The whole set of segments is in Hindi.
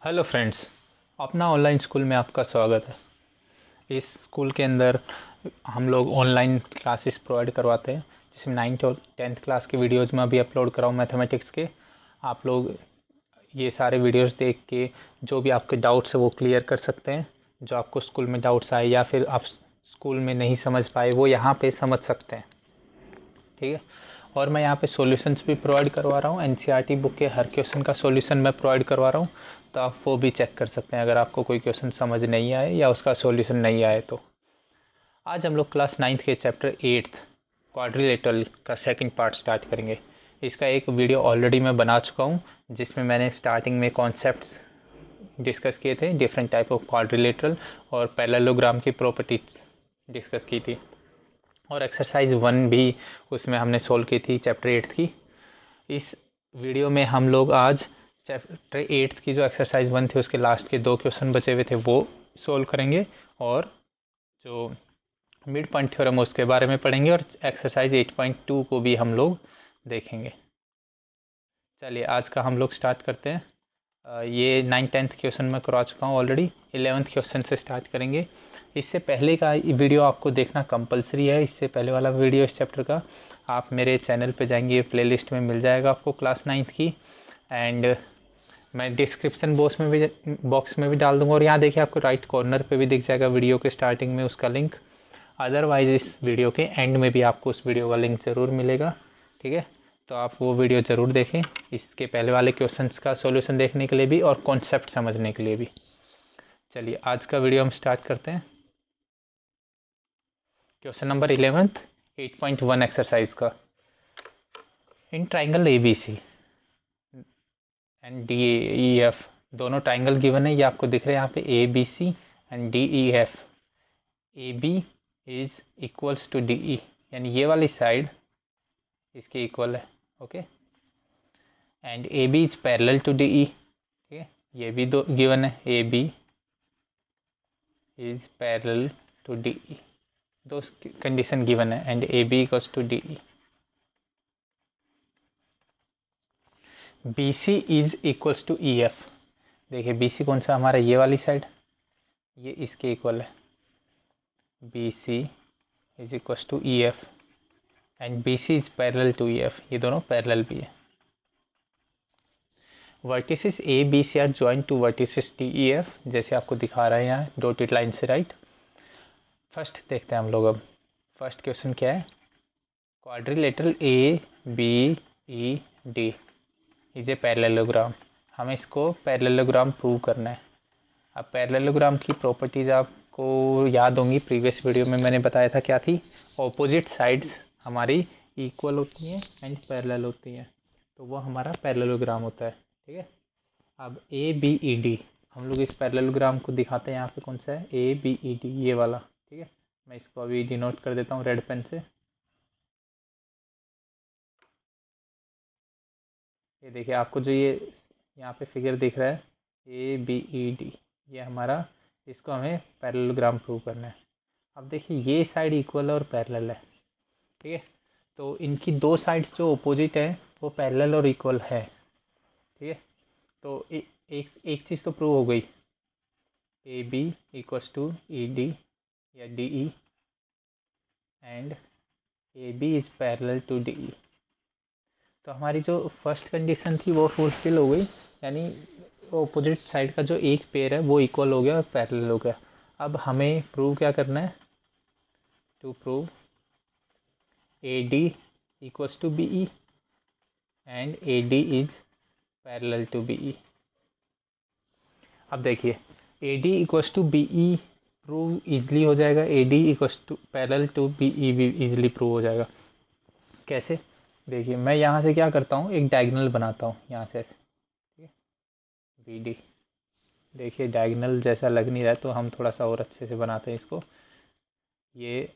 हेलो फ्रेंड्स, अपना ऑनलाइन स्कूल में आपका स्वागत है। इस स्कूल के अंदर हम लोग ऑनलाइन क्लासेस प्रोवाइड करवाते हैं, जिसमें 9th और 10th क्लास के वीडियोज़ में अभी अपलोड कराऊँ मैथमेटिक्स के। आप लोग ये सारे वीडियोज़ देख के जो भी आपके डाउट्स है वो क्लियर कर सकते हैं। जो आपको स्कूल में डाउट्स आए या फिर आप स्कूल में नहीं समझ पाए वो यहाँ पे समझ सकते हैं, ठीक है। और मैं यहाँ पे सॉल्यूशंस भी प्रोवाइड करवा रहा हूँ। एनसीईआरटी बुक के हर क्वेश्चन का सॉल्यूशन मैं प्रोवाइड करवा रहा हूँ, तो आप वो भी चेक कर सकते हैं अगर आपको कोई क्वेश्चन समझ नहीं आए या उसका सॉल्यूशन नहीं आए तो। आज हम लोग क्लास 9th के चैप्टर 8th क्वाड्रिलेटरल का सेकंड पार्ट स्टार्ट करेंगे। इसका एक वीडियो ऑलरेडी मैं बना चुका हूँ, जिसमें मैंने स्टार्टिंग में कॉन्सेप्ट्स डिस्कस किए थे, डिफरेंट टाइप ऑफ क्वाड्रिलेटरल और पैरेललोग्राम की प्रॉपर्टीज डिस्कस की थी। और एक्सरसाइज 1 भी उसमें हमने सोल्व की थी चैप्टर 8 की। इस वीडियो में हम लोग आज चैप्टर 8 की जो एक्सरसाइज 1 थी उसके लास्ट के 2 क्वेश्चन बचे हुए थे वो सोल्व करेंगे, और जो मिड पॉइंट थ्योरम उसके बारे में पढ़ेंगे, और एक्सरसाइज 8.2 को भी हम लोग देखेंगे। चलिए आज का हम लोग स्टार्ट करते हैं। ये 9th-10th क्वेश्चन मैं करवा चुका हूँ ऑलरेडी। 11th क्वेश्चन से स्टार्ट करेंगे। इससे पहले का वीडियो आपको देखना कंपलसरी है। इससे पहले वाला वीडियो इस चैप्टर का आप मेरे चैनल पे जाएंगे, प्लेलिस्ट में मिल जाएगा आपको क्लास 9th की। एंड मैं डिस्क्रिप्शन बॉक्स में भी डाल दूंगा, और यहाँ देखिए आपको राइट कॉर्नर पे भी दिख जाएगा वीडियो के स्टार्टिंग में उसका लिंक। अदरवाइज इस वीडियो के एंड में भी आपको उस वीडियो का लिंक ज़रूर मिलेगा, ठीक है। तो आप वो वीडियो ज़रूर देखें, इसके पहले वाले क्वेश्चंस का सॉल्यूशन देखने के लिए भी और कॉन्सेप्ट समझने के लिए भी। चलिए आज का वीडियो हम स्टार्ट करते हैं। क्वेश्चन नंबर 11 8.1 एक्सरसाइज का। In triangle A B C and D E F, दोनों ट्राइंगल गिवन है, ये आपको दिख रहे हैं यहाँ पे A B C and D E F. A B is equals to D E, यानी ये वाली साइड इसके इक्वल है, okay. And A B is parallel to D E, ठीक है। ये भी दो गिवन है, A B is parallel to D E, दो कंडीशन गिवन है। And A B equals to D E. B C is equals to E F. देखिए बी सी कौन सा हमारा, ये वाली साइड, ये इसके इक्वल है। B C is equals to E F and B C is parallel to E F, ये दोनों पैरेलल भी है। Vertices A B C are joined to vertices D E F, जैसे आपको दिखा रहा है यहाँ डॉटेड लाइन से, राइट। फर्स्ट देखते हैं हम लोग। अब फर्स्ट क्वेश्चन क्या है, quadrilateral A B E D is a parallelogram. हमें इसको पैरेललोग्राम प्रूव करना है। अब पैरेललोग्राम की प्रॉपर्टीज़ आपको याद होंगी, प्रीवियस वीडियो में मैंने बताया था क्या थी। ऑपोजिट साइड्स हमारी इक्वल होती हैं एंड पैरेलल होती हैं, तो वो हमारा पैरेललोग्राम होता है, ठीक है। अब ए बी ई डी, हम लोग इस पैरेललोग्राम को दिखाते हैं यहाँ पे कौन सा है, ए बी ई डी, ये वाला, ठीक है। मैं इसको अभी डिनोट कर देता हूँ रेड पेन से। ये देखिए आपको जो ये यहाँ पे फिगर दिख रहा है ए बी ई डी, ये हमारा, इसको हमें पैरेललोग्राम प्रूव करना है। अब देखिए ये साइड इक्वल और पैरेलल है, ठीक है। तो इनकी दो साइड्स जो अपोजिट है वो पैरेलल और इक्वल है, ठीक है। तो एक चीज़ तो प्रूव हो गई, A B equals to E E या D E and A B is parallel to D E. तो हमारी जो फर्स्ट कंडीशन थी वो फुलफिल हो गई, यानी अपोजिट साइड का जो एक पेयर है वो इक्वल हो गया और पैरेलल हो गया। अब हमें प्रूव क्या करना है, to prove A D equals to B E and A D is parallel to B E. अब देखिए A D equals to B E prove easily हो जाएगा, A D equals to parallel to B E भी ईजिली प्रूव हो जाएगा। कैसे, देखिए मैं यहाँ से क्या करता हूँ, एक डायगोनल बनाता हूँ यहाँ से ऐसे, ठीक है, बी डी। देखिए डायगोनल जैसा लग नहीं रहा है, तो हम थोड़ा सा और अच्छे से बनाते हैं इसको। ये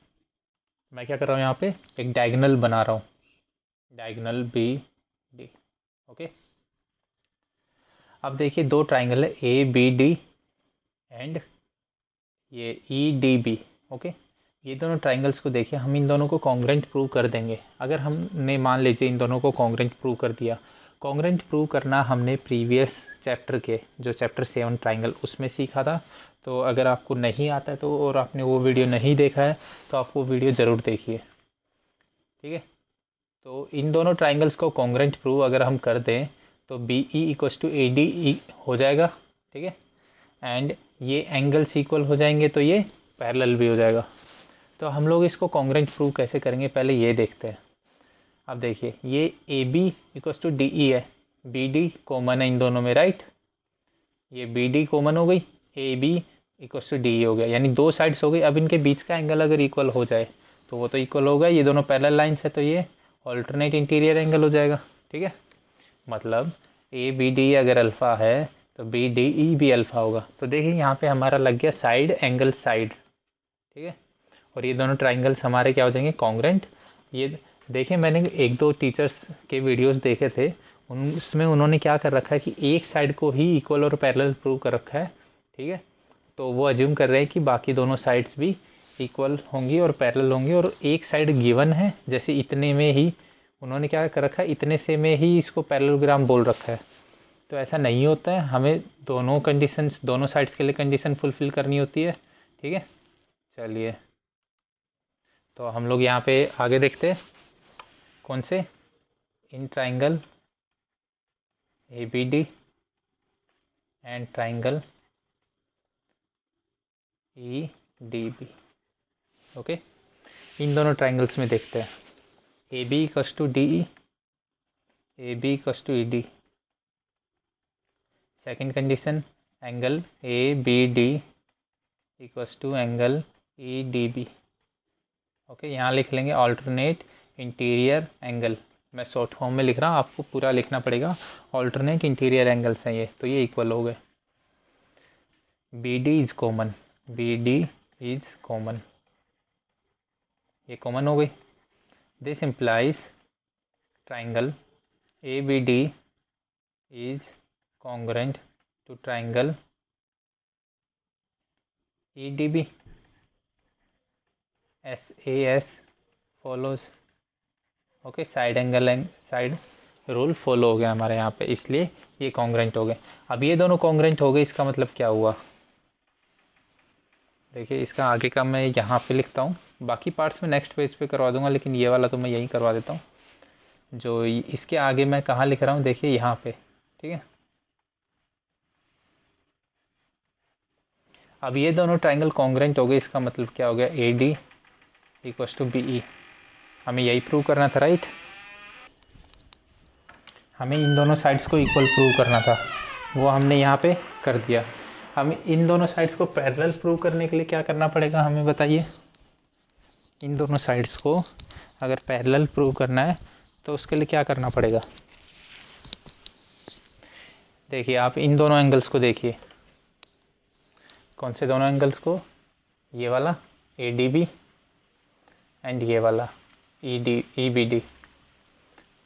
मैं क्या कर रहा हूँ, यहाँ पे एक डायगोनल बना रहा हूँ, डायगोनल बी डी, ओके। अब देखिए दो ट्राइंगल है ए बी डी एंड ये ई डी बी, ओके। ये दोनों ट्राइंगल्स को देखिए, हम इन दोनों को कॉन्ग्रेंट प्रूव कर देंगे। अगर हमने मान लीजिए इन दोनों को कॉन्ग्रेंट प्रूव कर दिया, कॉन्ग्रेंट प्रूव करना हमने प्रीवियस चैप्टर के, जो चैप्टर 7 ट्राइंगल उसमें सीखा था। तो अगर आपको नहीं आता है तो, और आपने वो वीडियो नहीं देखा है, तो आप वो वीडियो ज़रूर देखिए, ठीक है। तो इन दोनों ट्राइंगल्स को कॉन्ग्रेंट प्रूव अगर हम कर दें तो B E equals to A D हो जाएगा, ठीक है। एंड ये एंगल्स इक्वल हो जाएंगे तो ये पैरेलल भी हो जाएगा। तो हम लोग इसको कॉन्ग्रेंट प्रूव कैसे करेंगे, पहले ये देखते हैं। अब देखिए, ये A B equals to D E है, बी डी कॉमन है इन दोनों में, राइट। ये बी डी कॉमन हो गई, A B equals to D E हो गया, यानी दो साइड्स हो गई। अब इनके बीच का एंगल अगर इक्वल हो जाए तो वो तो इक्वल होगा, ये दोनों पैरेलल लाइंस है तो ये ऑल्टरनेट इंटीरियर एंगल हो जाएगा, ठीक है। मतलब ए बी डी अगर अल्फ़ा है तो बी डी ई भी अल्फ़ा होगा। तो देखिए यहाँ पे हमारा लग गया साइड एंगल साइड, ठीक है। और ये दोनों ट्राइंगल्स हमारे क्या हो जाएंगे, कॉन्ग्रेंट। ये देखिए, मैंने एक दो टीचर्स के वीडियोस देखे थे, उसमें उन्होंने क्या कर रखा है कि एक साइड को ही इक्वल और पैरेलल प्रूव कर रखा है, ठीक है। तो वो अज्यूम कर रहे हैं कि बाकी दोनों साइड्स भी इक्वल होंगी और पैरेलल होंगी, और एक साइड गिवन है, जैसे इतने में ही उन्होंने क्या कर रखा है, इतने से में ही इसको पैरेललोग्राम बोल रखा है। तो ऐसा नहीं होता है, हमें दोनों कंडीशंस, दोनों साइड्स के लिए कंडीशन फुलफिल करनी होती है, ठीक है। चलिए, तो हम लोग यहाँ पे आगे देखते हैं, कौन से, इन triangle A B D and triangle E D B, okay. इन दोनों ट्राइंगल्स में देखते हैं, A B equals to D E, A B equals to E D. Second condition, angle A B D equals to angle E D B, okay. यहाँ लिख लेंगे ऑल्टरनेट इंटीरियर एंगल, मैं शॉर्ट फॉर्म में लिख रहा हूँ, आपको पूरा लिखना पड़ेगा। ऑल्टरनेट इंटीरियर एंगल्स हैं ये, तो ये इक्वल हो गए। B D is common, B D is common, ये कॉमन हो गई। This implies triangle A B D is congruent to triangle E D B, S A S follows, okay. Side angle side rule follow हो गया हमारे यहाँ पे, इसलिए ये कॉन्ग्रेंट हो गए। अब ये दोनों कॉन्ग्रेंट हो गए, इसका मतलब क्या हुआ, देखिए इसका आगे का मैं यहाँ पे लिखता हूँ, बाकी पार्ट्स में नेक्स्ट पेज पे करवा दूंगा, लेकिन ये वाला तो मैं यहीं करवा देता हूँ। जो इसके आगे मैं कहाँ लिख रहा हूँ, देखिए यहाँ पे, ठीक है। अब ये दोनों ट्राइंगल कॉन्ग्रेंट हो गए, इसका मतलब क्या हो गया, A D equals to B E, हमें यही प्रूव करना था, राइट। हमें इन दोनों साइड्स को इक्वल प्रूव करना था, वो हमने यहाँ पे कर दिया। हमें इन दोनों साइड्स को पैरेलल प्रूव करने के लिए क्या करना पड़ेगा, हमें बताइए। इन दोनों साइड्स को अगर पैरेलल प्रूव करना है तो उसके लिए क्या करना पड़ेगा। देखिए, आप इन दोनों एंगल्स को देखिए, कौन से दोनों एंगल्स को, ये वाला ए डी बी एंड ये वाला ई बी डी,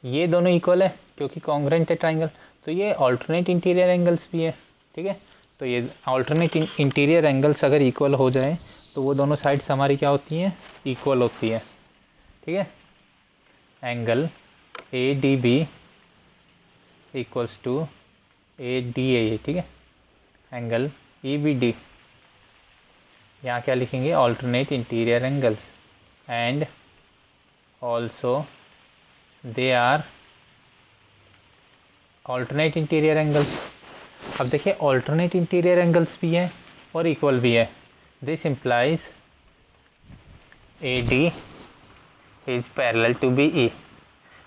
ये दोनों इक्वल है क्योंकि कॉन्ग्रेंट है ट्राइंगल। तो ये ऑल्टरनेट इंटीरियर एंगल्स भी है, ठीक है। तो ये ऑल्टरनेट इंटीरियर एंगल्स अगर इक्वल हो जाए तो वो दोनों साइड्स हमारी क्या होती हैं, इक्वल होती है, ठीक है। Angle A D B equals to A D A, ठीक है। एंगल ई बी डी, यहाँ क्या लिखेंगे, alternate interior angles, and also they are alternate interior angles. अब देखिए, ऑल्टरनेट इंटीरियर एंगल्स भी हैं और इक्वल भी है। This implies A D is parallel to B E.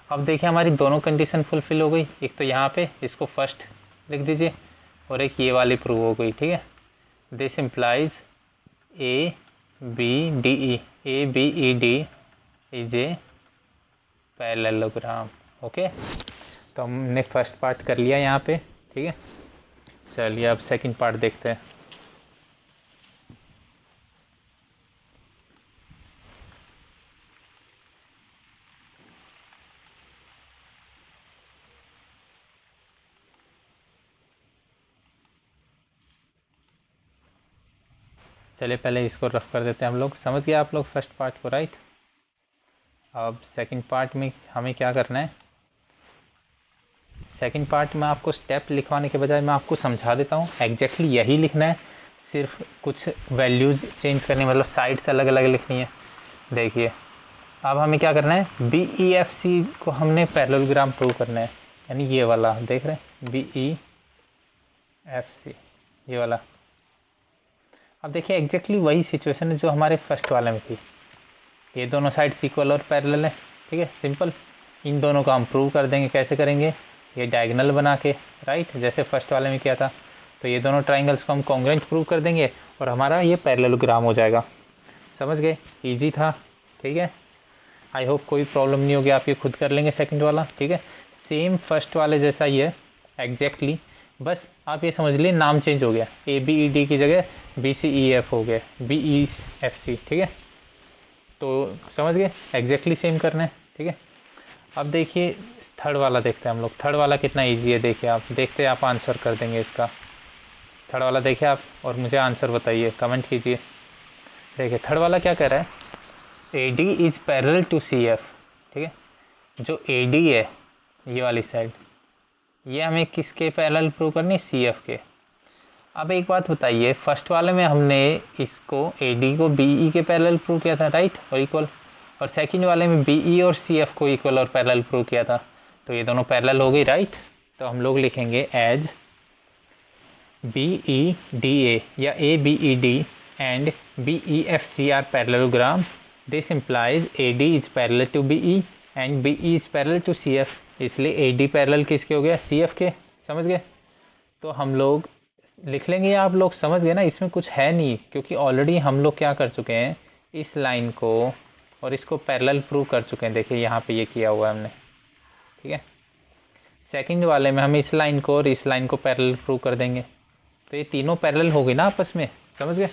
अब देखिए, हमारी दोनों कंडीशन फुलफिल हो गई, एक तो यहाँ पे इसको फर्स्ट लिख दीजिए, और एक ये वाली प्रूव हो गई, ठीक है। This implies A B D E, A B E D is a parallelogram, okay. तो हमने फर्स्ट पार्ट कर लिया यहाँ पे, ठीक है। चलिए अब सेकंड पार्ट देखते हैं। चलिए पहले इसको रफ कर देते हैं हम लोग, समझ गए आप लोग फर्स्ट पार्ट को, राइट। अब सेकंड पार्ट में हमें क्या करना है, सेकंड पार्ट में आपको स्टेप लिखवाने के बजाय मैं आपको समझा देता हूँ। एग्जैक्टली यही लिखना है, सिर्फ कुछ वैल्यूज़ चेंज करनी, मतलब साइड्स अलग अलग लिखनी है। देखिए अब हमें क्या करना है, BEFC को हमने पैरेललोग्राम प्रूव करना है, यानी ये वाला देख रहे हैं BEFC, ये वाला। अब देखिए एग्जैक्टली वही सिचुएशन है जो हमारे फर्स्ट वाले में थी। ये दोनों साइड्स इक्वल और पैरेलल है, ठीक है, सिंपल। इन दोनों को हम प्रूव कर देंगे। कैसे करेंगे, ये डायगोनल बना के, राइट, जैसे फर्स्ट वाले में किया था। तो ये दोनों ट्राइंगल्स को हम कॉन्ग्रुएंट प्रूव कर देंगे और हमारा ये पैरेललोग्राम हो जाएगा। समझ गए, इजी था, ठीक है। आई होप कोई प्रॉब्लम नहीं होगी, आप ये खुद कर लेंगे सेकंड वाला, ठीक है। सेम फर्स्ट वाले जैसा ही है एग्जैक्टली, बस आप ये समझ लीजिए नाम चेंज हो गया, ABED की जगह BCEF हो गया, BEFC, ठीक है। तो समझ गए, एग्जैक्टली सेम करना है, ठीक है। अब देखिए थर्ड वाला देखते हैं हम लोग। थर्ड वाला कितना इजी है, देखिए आप, देखते हैं आप आंसर कर देंगे इसका। थर्ड वाला देखिए आप और मुझे आंसर बताइए, कमेंट कीजिए। देखिए थर्ड वाला क्या कह रहा है, AD is parallel to CF, ठीक है। जो AD है ये वाली साइड, ये हमें किसके पैरेलल प्रूव करनी है, CF के। अब एक बात बताइए, फर्स्ट वाले में हमने इसको AD को BE के पैरेलल प्रूव किया था, राइट, और इक्वल, और सेकंड वाले में BE और CF को इक्वल और पैरेलल प्रूव किया था। तो ये दोनों पैरेलल हो गई, राइट। तो हम लोग लिखेंगे एज BEDA या ABED and BEFC are parallelogram, this implies AD is parallel to BE and BE is parallel to CF। इसलिए AD पैरेलल किसके हो गया, CF के। समझ गए, तो हम लोग लिख लेंगे, आप लोग समझ गए ना, इसमें कुछ है नहीं, क्योंकि ऑलरेडी हम लोग क्या कर चुके हैं, इस लाइन को और इसको पैरेलल प्रूव कर चुके हैं। देखिए यहाँ पे ये किया हुआ है हमने, ठीक है। सेकंड वाले में हम इस लाइन को और इस लाइन को पैरेलल प्रूव कर देंगे, तो ये तीनों पैरेलल हो गई ना आपस में। समझ गए,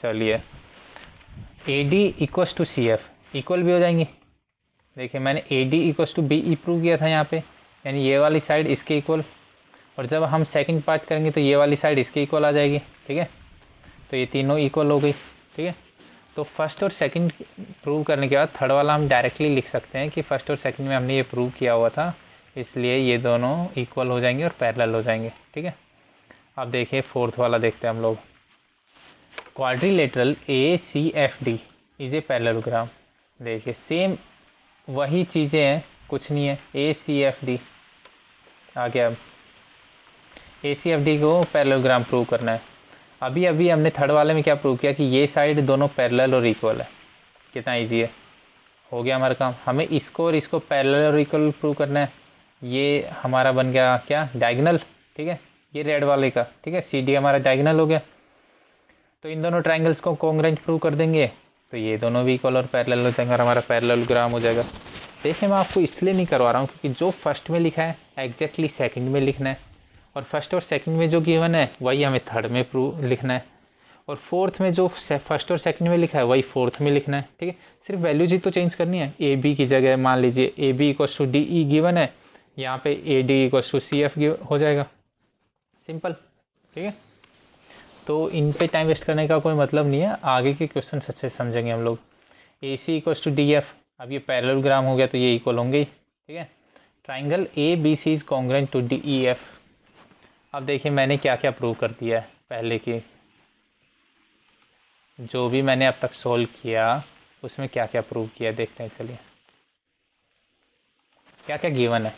चलिए AD equals to CF equal भी हो जाएंगी। देखिए मैंने AD equals to BE prove किया था यहाँ पे, यानी ये वाली साइड इसके इक्वल, और जब हम सेकंड पार्ट करेंगे तो ये वाली साइड इसके इक्वल आ जाएगी, ठीक है। तो ये तीनों इक्वल हो गई, ठीक है। तो फर्स्ट और सेकंड प्रूव करने के बाद थर्ड वाला हम डायरेक्टली लिख सकते हैं कि फर्स्ट और सेकंड में हमने ये प्रूव किया हुआ था, इसलिए ये दोनों इक्वल हो जाएंगे और पैरेलल हो जाएंगे, ठीक है। अब देखिए फोर्थ वाला देखते हैं हम लोग। Quadrilateral ACFD is a parallelogram. देखिए सेम वही चीज़ें हैं, कुछ नहीं है। ACFD आ गया। अब ACFD को पैरेललोग्राम प्रूव करना है। अभी अभी हमने थर्ड वाले में क्या प्रूव किया कि ये साइड दोनों पैरेलल और इक्वल है। कितना इजी है, हो गया हमारा काम। हमें इसको और इसको पैरेलल और इक्वल प्रूव करना है। ये हमारा बन गया क्या, डायगोनल, ठीक है, ये रेड वाले का, ठीक है। CD हमारा डायगोनल हो गया। तो इन दोनों ट्राइंगल्स को कॉन्ग्रुएंट प्रूव कर देंगे, तो ये दोनों भी इक्वल और पैरेलल हो जाएंगे और हमारा पैरेललोग्राम हो जाएगा। देखिए मैं आपको इसलिए नहीं करवा रहा हूँ क्योंकि जो फर्स्ट में लिखा है एग्जैक्टली सेकंड में लिखना है, और फर्स्ट और सेकंड में जो गिवन है वही हमें थर्ड में प्रूव लिखना है, और फोर्थ में जो फर्स्ट और सेकंड में लिखा है वही फोर्थ में लिखना है, ठीक है। सिर्फ वैल्यूज ही तो चेंज करनी है। AB की जगह मान लीजिए AB equals to DE given है, यहाँ पे AD इक्वल्स टू CF हो जाएगा, सिंपल, ठीक है। तो इन पे टाइम वेस्ट करने का कोई मतलब नहीं है, आगे के क्वेश्चन अच्छे से समझेंगे हम लोग। AC इक्वल्स टू DF, अब ये पैरेललोग्राम हो गया तो ये इक्वल होंगे ही, ठीक है। Triangle ABC is congruent to DEF। अब देखिए मैंने क्या क्या प्रूव कर दिया है, पहले की जो भी मैंने अब तक सोल्व किया उसमें क्या क्या प्रूव किया देखते हैं। चलिए क्या क्या गिवन है।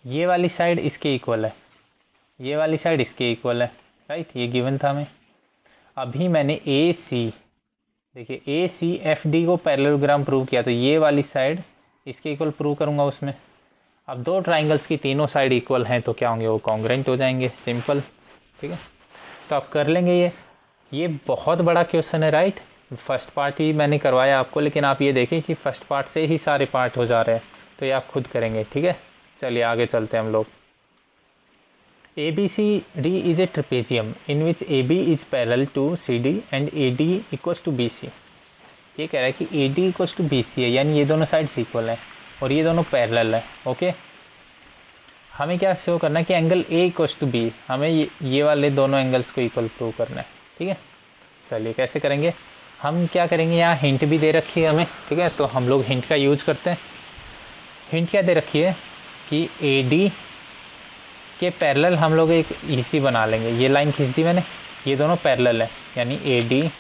ये वाली साइड इसके इक्वल है, ये वाली साइड इसके इक्वल है, राइट, ये गिवन था हमें। अभी मैंने देखिए ACFD को पैरेललोग्राम प्रूव किया, तो ये वाली साइड इसके इक्वल प्रूव करूँगा उसमें। अब दो ट्राइंगल्स की तीनों साइड इक्वल हैं तो क्या होंगे, वो कॉन्ग्रुएंट हो जाएंगे, सिंपल, ठीक है। तो आप कर लेंगे। ये बहुत बड़ा क्वेश्चन है, राइट। फर्स्ट पार्ट ही मैंने करवाया आपको, लेकिन आप ये देखें कि फर्स्ट पार्ट से ही सारे पार्ट हो जा रहे हैं, तो ये आप खुद करेंगे, ठीक है। चलिए आगे चलते हैं हम लोग। ABCD is a trapezium in which AB is parallel to CD and AD equals to BC। ये कह रहा है कि AD इक्वल्स टू BC है, यानी ये दोनों साइड्स इक्वल हैं और ये दोनों पैरेलल है, ओके। हमें क्या शो करना है कि angle A equals to B, हमें ये वाले दोनों एंगल्स को इक्वल प्रूव करना है, ठीक है। चलिए कैसे करेंगे, हम क्या करेंगे, यहाँ हिंट भी दे रखी है हमें, ठीक है, तो हम लोग हिंट का यूज करते हैं। हिंट क्या दे रखी है कि AD इसके पैरेलल हम लोग एक EC बना लेंगे। ये लाइन खींच दी मैंने, ये दोनों पैरेलल है, यानी AD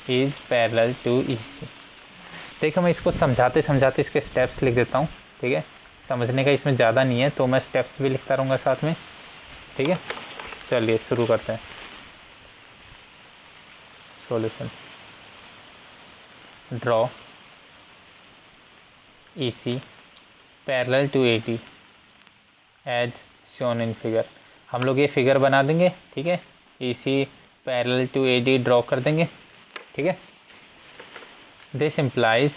is parallel to EC। देखो मैं इसको समझाते समझाते इसके स्टेप्स लिख देता हूँ, ठीक है। समझने का इसमें ज़्यादा नहीं है तो मैं स्टेप्स भी लिखता रहूँगा साथ में, ठीक है। चलिए शुरू करते हैं। Solution, draw EC parallel to AD as shown in figure. हम लोग ये फिगर बना देंगे, ठीक है। EC parallel to AD draw कर देंगे, ठीक है। This implies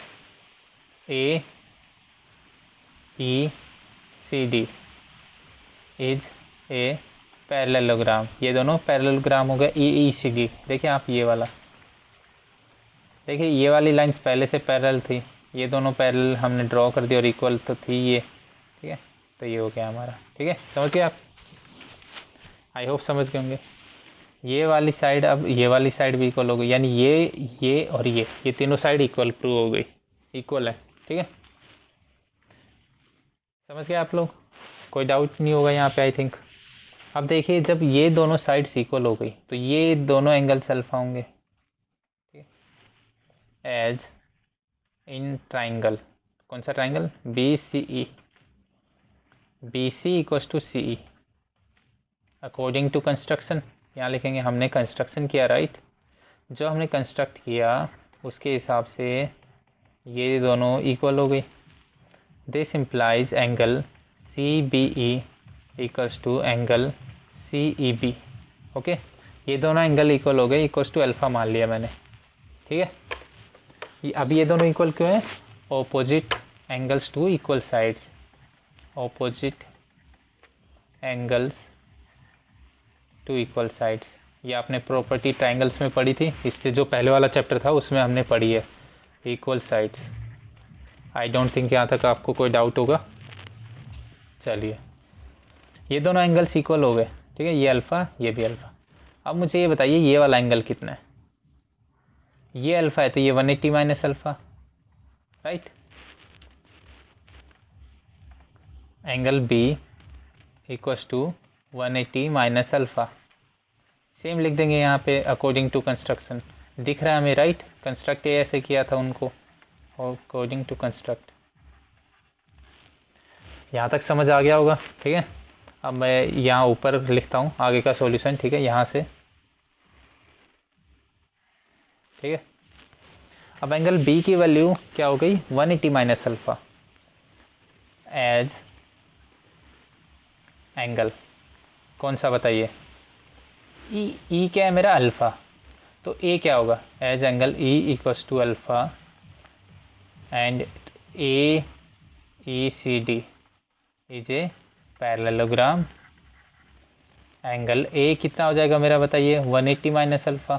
AECD is a parallelogram. ये दोनों पैरेललोग्राम हो गए EECD। देखिए आप ये वाला, देखिए ये वाली लाइंस पहले से पैरेलल थी, ये दोनों पैरेलल हमने ड्रॉ कर दिया और इक्वल तो थी ये, ठीक है। तो ये हो गया हमारा, ठीक है। समझ गए आप? आई होप समझ गए होंगे। ये वाली साइड, अब ये वाली साइड भी इक्वल हो गई, यानी ये और ये तीनों साइड इक्वल प्रूव हो गई, इक्वल है, ठीक है। समझ गए आप लोग? कोई डाउट नहीं होगा यहाँ पे आई थिंक। अब देखिए जब ये दोनों साइड्स इक्वल हो गई तो ये दोनों एंगल्स अल्फा होंगे, ठीक है। एज इन ट्राइंगल, कौन सा triangle? BCE, BC equals to CE according to construction. यहाँ लिखेंगे हमने कंस्ट्रक्शन किया, राइट। जो हमने कंस्ट्रक्ट किया उसके हिसाब से ये दोनों इक्वल हो गई। This implies angle CBE equals to angle CEB। Okay, ये दोनों एंगल इक्वल हो गए, इक्वल्स टू अल्फ़ा मान लिया मैंने, ठीक है। अब ये दोनों इक्वल क्यों है? Opposite angles to equal sides, opposite angles to equal sides. ये आपने प्रॉपर्टी ट्राइंगल्स में पढ़ी थी, इससे जो पहले वाला चैप्टर था उसमें हमने पढ़ी है equal sides. I don't think यहाँ तक आपको कोई डाउट होगा। चलिए ये दोनों एंगल्स इक्वल हो गए, ठीक है। ये अल्फ़ा, ये भी अल्फ़ा। अब मुझे ये बताइए ये वाला एंगल कितना है? ये अल्फ़ा है तो ये 180 minus alpha, right. Angle B equals to 180 minus alpha. Same लिख देंगे यहाँ पे अकॉर्डिंग टू कंस्ट्रक्शन। दिख रहा है हमें, राइट। कंस्ट्रक्ट ऐसे किया था उनको, अकॉर्डिंग टू कंस्ट्रक्ट। यहाँ तक समझ आ गया होगा, ठीक है। अब मैं यहाँ ऊपर लिखता हूँ आगे का सॉल्यूशन, ठीक है, यहाँ से, ठीक है। अब एंगल B की वैल्यू क्या हो गई? 180 माइनस अल्फ़ा एज एंगल कौन सा बताइए? E क्या है मेरा? अल्फ़ा। तो A क्या होगा? As angle E equals to alpha and AECD is a parallelogram. Angle A कितना हो जाएगा मेरा बताइए? 180 माइनस अल्फ़ा।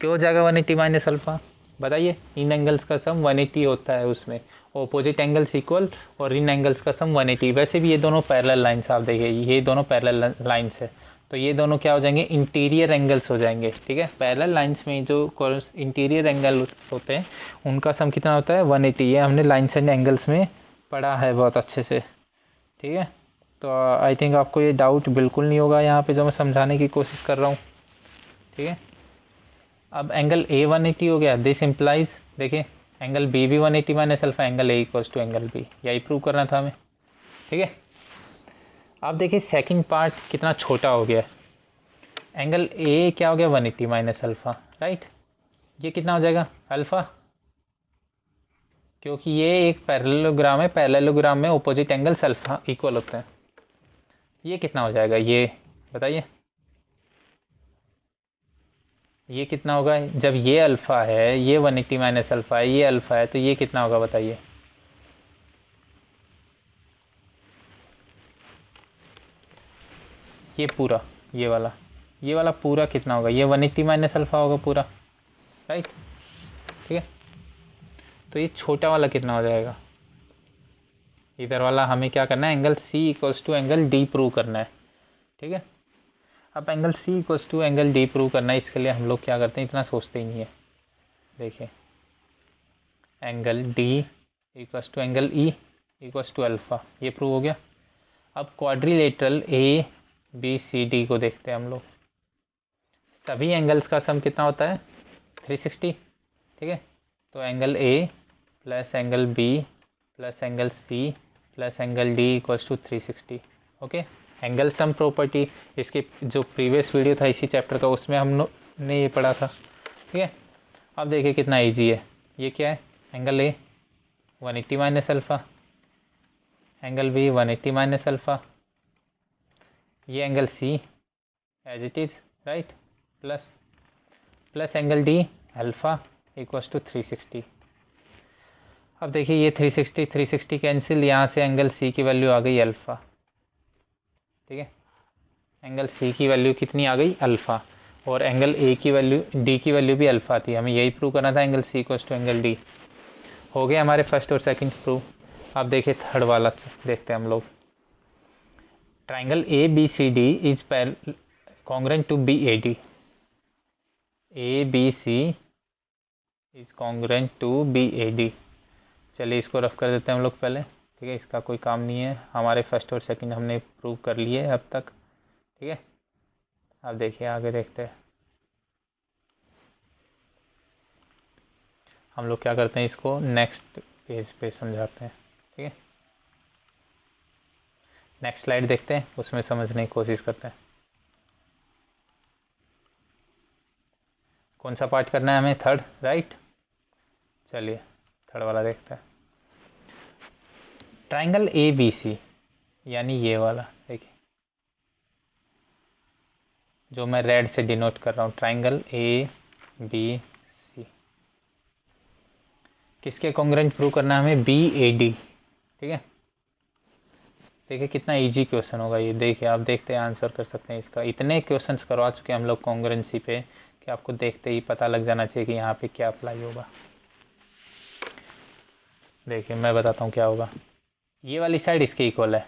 क्यों हो जाएगा 180 माइनस अल्फ़ा? बताइए। इन एंगल्स का सम 180 होता है, उसमें ऑपोजिट एंगल्स इक्वल और इन एंगल्स का सम 180। वैसे भी ये दोनों पैरेलल लाइंस, आप देखिए ये दोनों पैरेलल लाइंस है तो ये दोनों क्या हो जाएंगे? इंटीरियर एंगल्स हो जाएंगे, ठीक है। पैरेलल लाइंस में जो इंटीरियर एंगल होते हैं उनका सम कितना होता है? 180। ये हमने लाइंस एंड एंगल्स में पढ़ा है बहुत अच्छे से, ठीक है। तो आई थिंक आपको ये डाउट बिल्कुल नहीं होगा यहाँ पे जो मैं समझाने की कोशिश कर रहा हूँ, ठीक है। अब एंगल A 180 हो गया। दिस इम्प्लाइज, देखिए एंगल B भी 180 minus alpha, angle A equals to angle B। यही प्रूव करना था हमें, ठीक है। अब देखिए सेकंड पार्ट कितना छोटा हो गया। एंगल A क्या हो गया? 180 माइनस अल्फ़ा, राइट। ये कितना हो जाएगा? अल्फ़ा, क्योंकि ये एक पैरेललोग्राम है, पैरेललोग्राम में ऑपोजिट एंगल्स अल्फ़ा इक्वल होते हैं। ये कितना हो जाएगा? ये बताइए, ये कितना होगा? जब ये अल्फ़ा है, ये 180 माइनस अल्फ़ा है, ये अल्फ़ा है, तो ये कितना होगा बताइए? ये पूरा, ये वाला पूरा कितना होगा? ये 180 माइनस अल्फ़ा होगा पूरा, राइट, ठीक है। तो ये छोटा वाला कितना हो जाएगा? इधर वाला हमें क्या करना है? Angle C equals to angle D prove करना है, ठीक है। अब angle C equals to angle D prove करना है, इसके लिए हम लोग क्या करते हैं? इतना सोचते ही नहीं है। देखिए angle D equals to angle E equals to alpha, ये प्रूव हो गया। अब quadrilateral A B C D को देखते हैं हम लोग। सभी एंगल्स का सम कितना होता है 360, ठीक है। तो angle A plus angle B plus angle C plus angle D equals to 360। Okay, angle sum property, इसके जो प्रीवियस वीडियो था इसी चैप्टर का उसमें हमने ये पढ़ा था, ठीक है। अब देखिए कितना इजी है। ये क्या है, angle A 180 minus alpha, angle B 180 minus alpha, ये angle C as it is right, plus angle D alpha equals to 360। अब देखिए ये 360 कैंसिल, यहाँ से एंगल सी की वैल्यू आ गई अल्फ़ा, ठीक है। एंगल सी की वैल्यू कितनी आ गई अल्फ़ा, और एंगल ए की वैल्यू डी की वैल्यू भी अल्फ़ा थी। हमें यही प्रूव करना था, angle C equals to angle D. हो गया हमारे फर्स्ट और सेकंड प्रूव। अब देखिए थर्ड वाला देखते हैं हम लोग। Triangle A B C D is congruent to B A D. A B C is congruent to B A D. चलिए इसको रफ कर देते हैं हम लोग पहले, ठीक है। इसका कोई काम नहीं है, हमारे फर्स्ट और सेकंड हमने प्रूव कर लिए अब तक, ठीक है। अब देखिए आगे देखते हैं। हम लोग क्या करते हैं, इसको नेक्स्ट पेज पे समझाते हैं, ठीक है। नेक्स्ट स्लाइड देखते हैं, उसमें समझने की कोशिश करते हैं। कौन सा पार्ट करना है हमें, थर्ड राइट। चलिए थर्ड वाला देखते हैं। ट्राइंगल ए बी सी, यानी ये वाला देखिए जो मैं रेड से डिनोट कर रहा हूँ, ट्राइंगल ए बी सी किसके कॉन्ग्रुएंट प्रूव करना है हमें, बी ए डी, ठीक है। देखिए कितना इजी क्वेश्चन होगा ये, देखिए आप देखते हैं आंसर कर सकते हैं इसका। इतने क्वेश्चंस करवा चुके हैं हम लोग कॉन्ग्रुएंसी पे कि आपको देखते ही पता लग जाना चाहिए कि यहाँ पे क्या अप्लाई होगा। देखिए मैं बताता हूँ क्या होगा। ये वाली साइड इसके इक्वल है,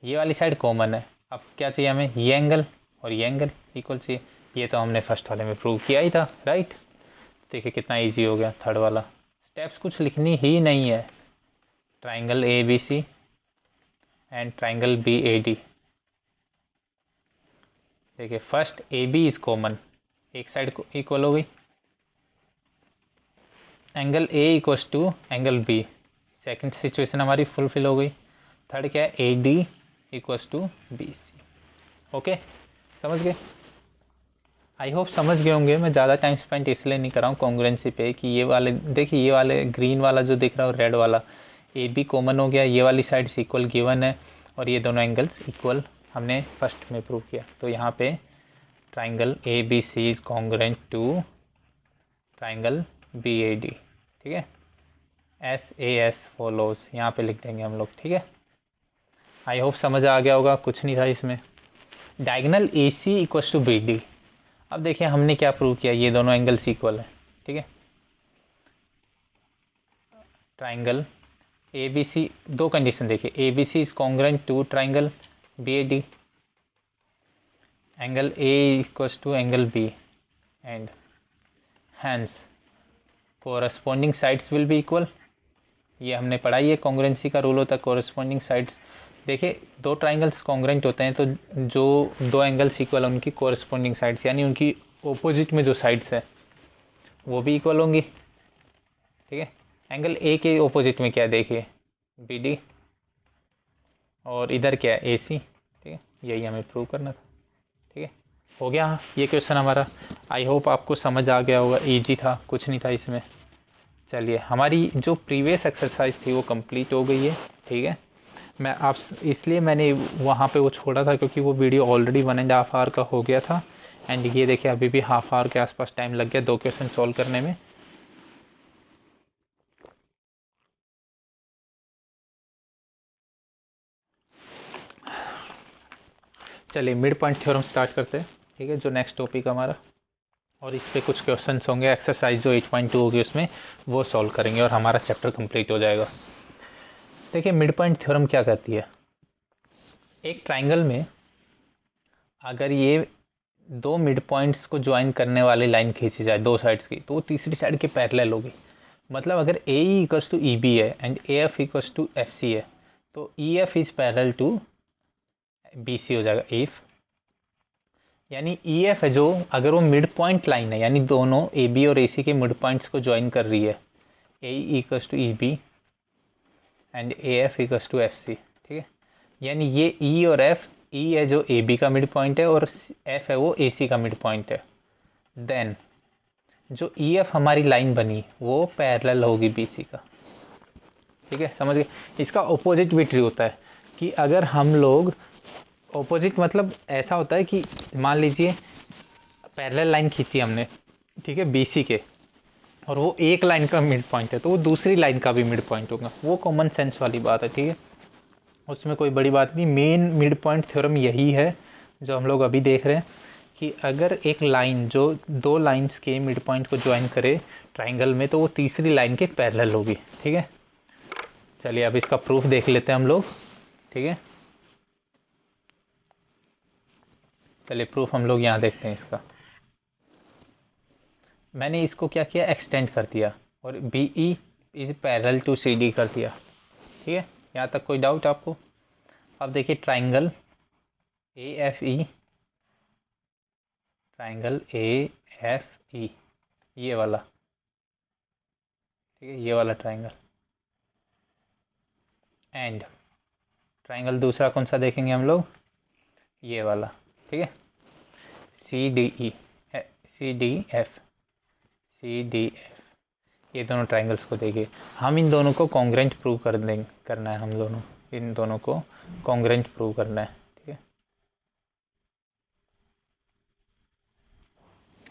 ये वाली साइड कॉमन है। अब क्या चाहिए हमें, ये एंगल और ये एंगल इक्वल चाहिए। ये तो हमने फर्स्ट वाले में प्रूव किया ही था राइट। देखिए कितना इजी हो गया थर्ड वाला। स्टेप्स कुछ लिखनी ही नहीं है। Triangle A B C and triangle B A D. देखिए first A B is common, एक साइड इक्वल हो गई। Angle A equals to angle B, second situation हमारी फुलफिल हो गई। थर्ड क्या है, A D equals to B C. Okay समझ गए, आई होप समझ गए होंगे। मैं ज़्यादा टाइम स्पेंड इसलिए नहीं कर रहा हूँ कॉन्ग्रुएंसी पे कि ये वाले देखिए, ये वाले ग्रीन वाला जो दिख रहा है रेड वाला, ए बी कॉमन हो गया, ये वाली साइड इक्वल गिवन है और ये दोनों एंगल्स इक्वल हमने फर्स्ट में प्रूव किया। तो यहाँ पे triangle A B C is congruent to triangle B A D, ठीक है। एस ए एस फॉलोज यहाँ पे लिख देंगे हम लोग, ठीक है। आई होप समझ आ गया होगा, कुछ नहीं था इसमें। Diagonal A C equals to B D. अब देखिए हमने क्या प्रूव किया, ये दोनों एंगल्स इक्वल है, ठीक है। ट्राइंगल ए बी सी, दो कंडीशन देखिए, A B C is congruent to triangle B A D, angle A equals to angle B and hence corresponding sides will be equal. ये हमने पढ़ाई है, कॉन्ग्रुएंसी का रूल होता है कोरस्पॉन्डिंग साइड्स। देखिए दो ट्राइंगल्स कॉन्ग्रुएंट होते हैं तो जो दो एंगल्स इक्वल है उनकी कोरस्पॉन्डिंग साइड्स यानी उनकी ओपोजिट में जो साइड्स है वो भी इक्वल होंगी, ठीक है। एंगल ए के ओपोजिट में क्या है देखिए, बी डी, और इधर क्या है ए सी, ठीक है। यही हमें प्रूव करना था, ठीक है। हो गया ये क्वेश्चन हमारा। आई होप आपको समझ आ गया होगा, ईजी था, कुछ नहीं था इसमें। चलिए हमारी जो प्रीवियस एक्सरसाइज थी वो कंप्लीट हो गई है, ठीक है। मैं आप इसलिए मैंने वहाँ पे वो छोड़ा था क्योंकि वो वीडियो ऑलरेडी 1.5 आवर का हो गया था। एंड ये देखिए अभी भी हाफ आवर के आसपास टाइम लग गया 2 क्वेश्चन सॉल्व करने में। चलिए मिड पॉइंट थ्योरम स्टार्ट करते हैं, ठीक है, जो नेक्स्ट टॉपिक हमारा। और इस पर कुछ क्वेश्चंस होंगे, एक्सरसाइज जो 8.2 होगी उसमें वो सॉल्व करेंगे और हमारा चैप्टर कंप्लीट हो जाएगा। देखिए मिड पॉइंट थ्योरम क्या कहती है, एक ट्राइंगल में अगर ये दो मिड पॉइंट्स को ज्वाइन करने वाली लाइन खींची जाए दो साइड्स की तो वो तीसरी साइड के पैरेलल होगी। मतलब अगर A E equals to E B है and A F equals to F C है तो E F is parallel to BC हो जाएगा इफ, यानी EF है जो, अगर वो मिड पॉइंट लाइन है, यानी दोनों AB और AC के मिड पॉइंट्स को ज्वाइन कर रही है, AE equals to EB and AF equals to FC, ठीक है। यानी ये E और F, E है जो AB का मिड पॉइंट है और F है वो AC का मिड पॉइंट है। देन जो EF हमारी लाइन बनी वो पैरेलल होगी BC का, ठीक है, समझ गए। इसका ऑपोजिट भी ट्रू होता है कि अगर हम लोग ऑपोजिट, मतलब ऐसा होता है कि मान लीजिए पैरेलल लाइन खींची हमने, ठीक है, BC के, और वो एक लाइन का मिड पॉइंट है तो वो दूसरी लाइन का भी मिड पॉइंट होगा। वो कॉमन सेंस वाली बात है, ठीक है, उसमें कोई बड़ी बात नहीं। मेन मिड पॉइंट थ्योरम यही है जो हम लोग अभी देख रहे हैं कि अगर एक लाइन जो दो लाइंस के मिड पॉइंट को ज्वाइन करे ट्राइंगल में तो वो तीसरी लाइन के पैरेलल होगी, ठीक है। चलिए अब इसका प्रूफ देख लेते हैं हम लोग, ठीक है। चलिए प्रूफ हम लोग यहाँ देखते हैं इसका। मैंने इसको क्या किया, एक्सटेंड कर दिया और BE is parallel to CD कर दिया, ठीक है। यहाँ तक कोई डाउट आपको? अब देखिए ट्राइंगल AFE, ट्राइंगल AFE ये वाला, ठीक है, ये वाला ट्राइंगल, एंड ट्राइंगल दूसरा कौन सा देखेंगे हम लोग, ये वाला, ठीक है, CDE CDF CDF, ये दोनों ट्राइंगल्स को देखिए। हम इन दोनों को कॉन्ग्रेंट प्रूव करना है, हम दोनों इन दोनों को कॉन्ग्रेंट प्रूव करना है, ठीक है।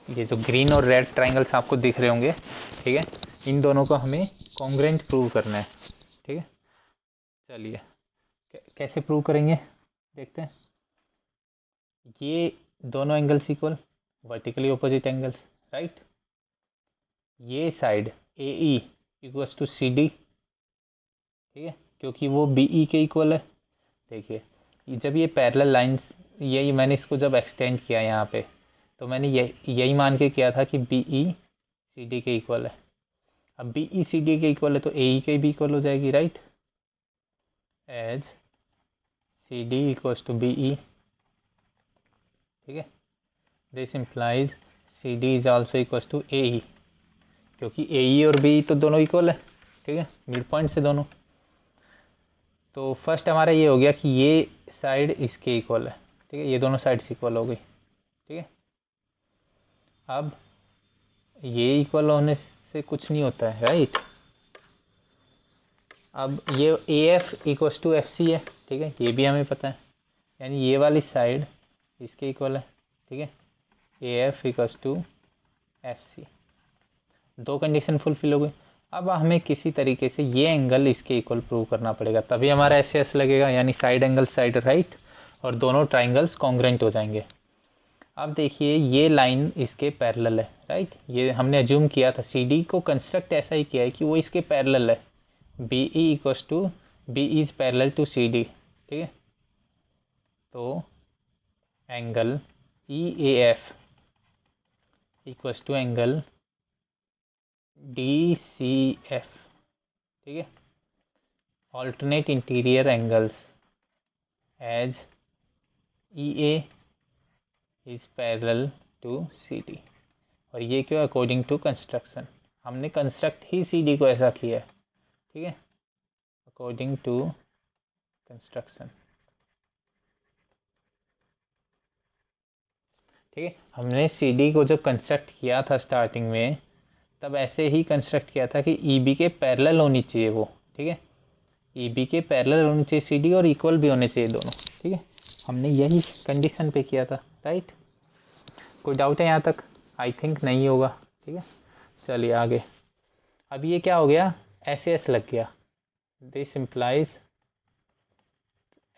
ये जो ग्रीन और रेड ट्राइंगल्स आपको दिख रहे होंगे, ठीक है, इन दोनों को हमें कॉन्ग्रेंट प्रूव करना है, ठीक है। चलिए कैसे प्रूव करेंगे देखते हैं। ये दोनों angles equal, vertically opposite angles, right. ये side AE equals to CD, ठीक है, क्योंकि वो BE के इक्वल है। देखिए जब ये पैरेलल लाइंस, यही मैंने इसको जब एक्सटेंड किया यहाँ पे तो मैंने यही मान के किया था कि BE CD के इक्वल है। अब BE CD के इक्वल है तो AE के भी इक्वल हो जाएगी, right, as CD equals to BE, ठीक है। This implies CD is also equals to AE, क्योंकि AE और BE तो दोनों इक्वल है, ठीक है, मिड पॉइंट से दोनों। तो फर्स्ट हमारा ये हो गया कि ये साइड इसके इक्वल है, ठीक है, ये दोनों साइड्स इक्वल हो गई, ठीक है। अब ये इक्वल होने से कुछ नहीं होता है, राइट। अब ये AF इक्वल्स टू FC है, ठीक है, ये भी हमें पता है, यानी ये वाली साइड इसके इक्वल है, ठीक है, AF इक्वल्स टू FC। दो कंडीशन फुलफिल हो गई। अब हमें किसी तरीके से ये एंगल इसके इक्वल प्रूव करना पड़ेगा, तभी हमारा SAS लगेगा, यानी साइड एंगल साइड राइट, और दोनों ट्राइंगल्स कॉन्ग्रेंट हो जाएंगे। अब देखिए ये लाइन इसके पैरेलल है, राइट, ये हमने अज्यूम किया था, CD को कंस्ट्रक्ट ऐसा ही किया है कि वो इसके पैरेलल है, BE equals to BE is parallel to CD, ठीक है। तो angle EAF equals to angle DCF, ठीक है, alternate interior angles as EA is parallel to CD, और ये क्यों, अकॉर्डिंग टू कंस्ट्रक्शन, हमने कंस्ट्रक्ट ही CD को ऐसा किया है, ठीक है, अकॉर्डिंग टू कंस्ट्रक्शन, ठीक है। हमने CD को जब कंस्ट्रक्ट किया था स्टार्टिंग में तब ऐसे ही कंस्ट्रक्ट किया था कि EB के पैरेलल होनी चाहिए वो, ठीक है, EB के पैरेलल होनी चाहिए CD और इक्वल भी होने चाहिए दोनों, ठीक है, हमने यही कंडीशन पे किया था, राइट। कोई डाउट है यहाँ तक? आई थिंक नहीं होगा, ठीक है। चलिए आगे। अब ये क्या हो गया, SAS लग गया, दिस इम्प्लाइज,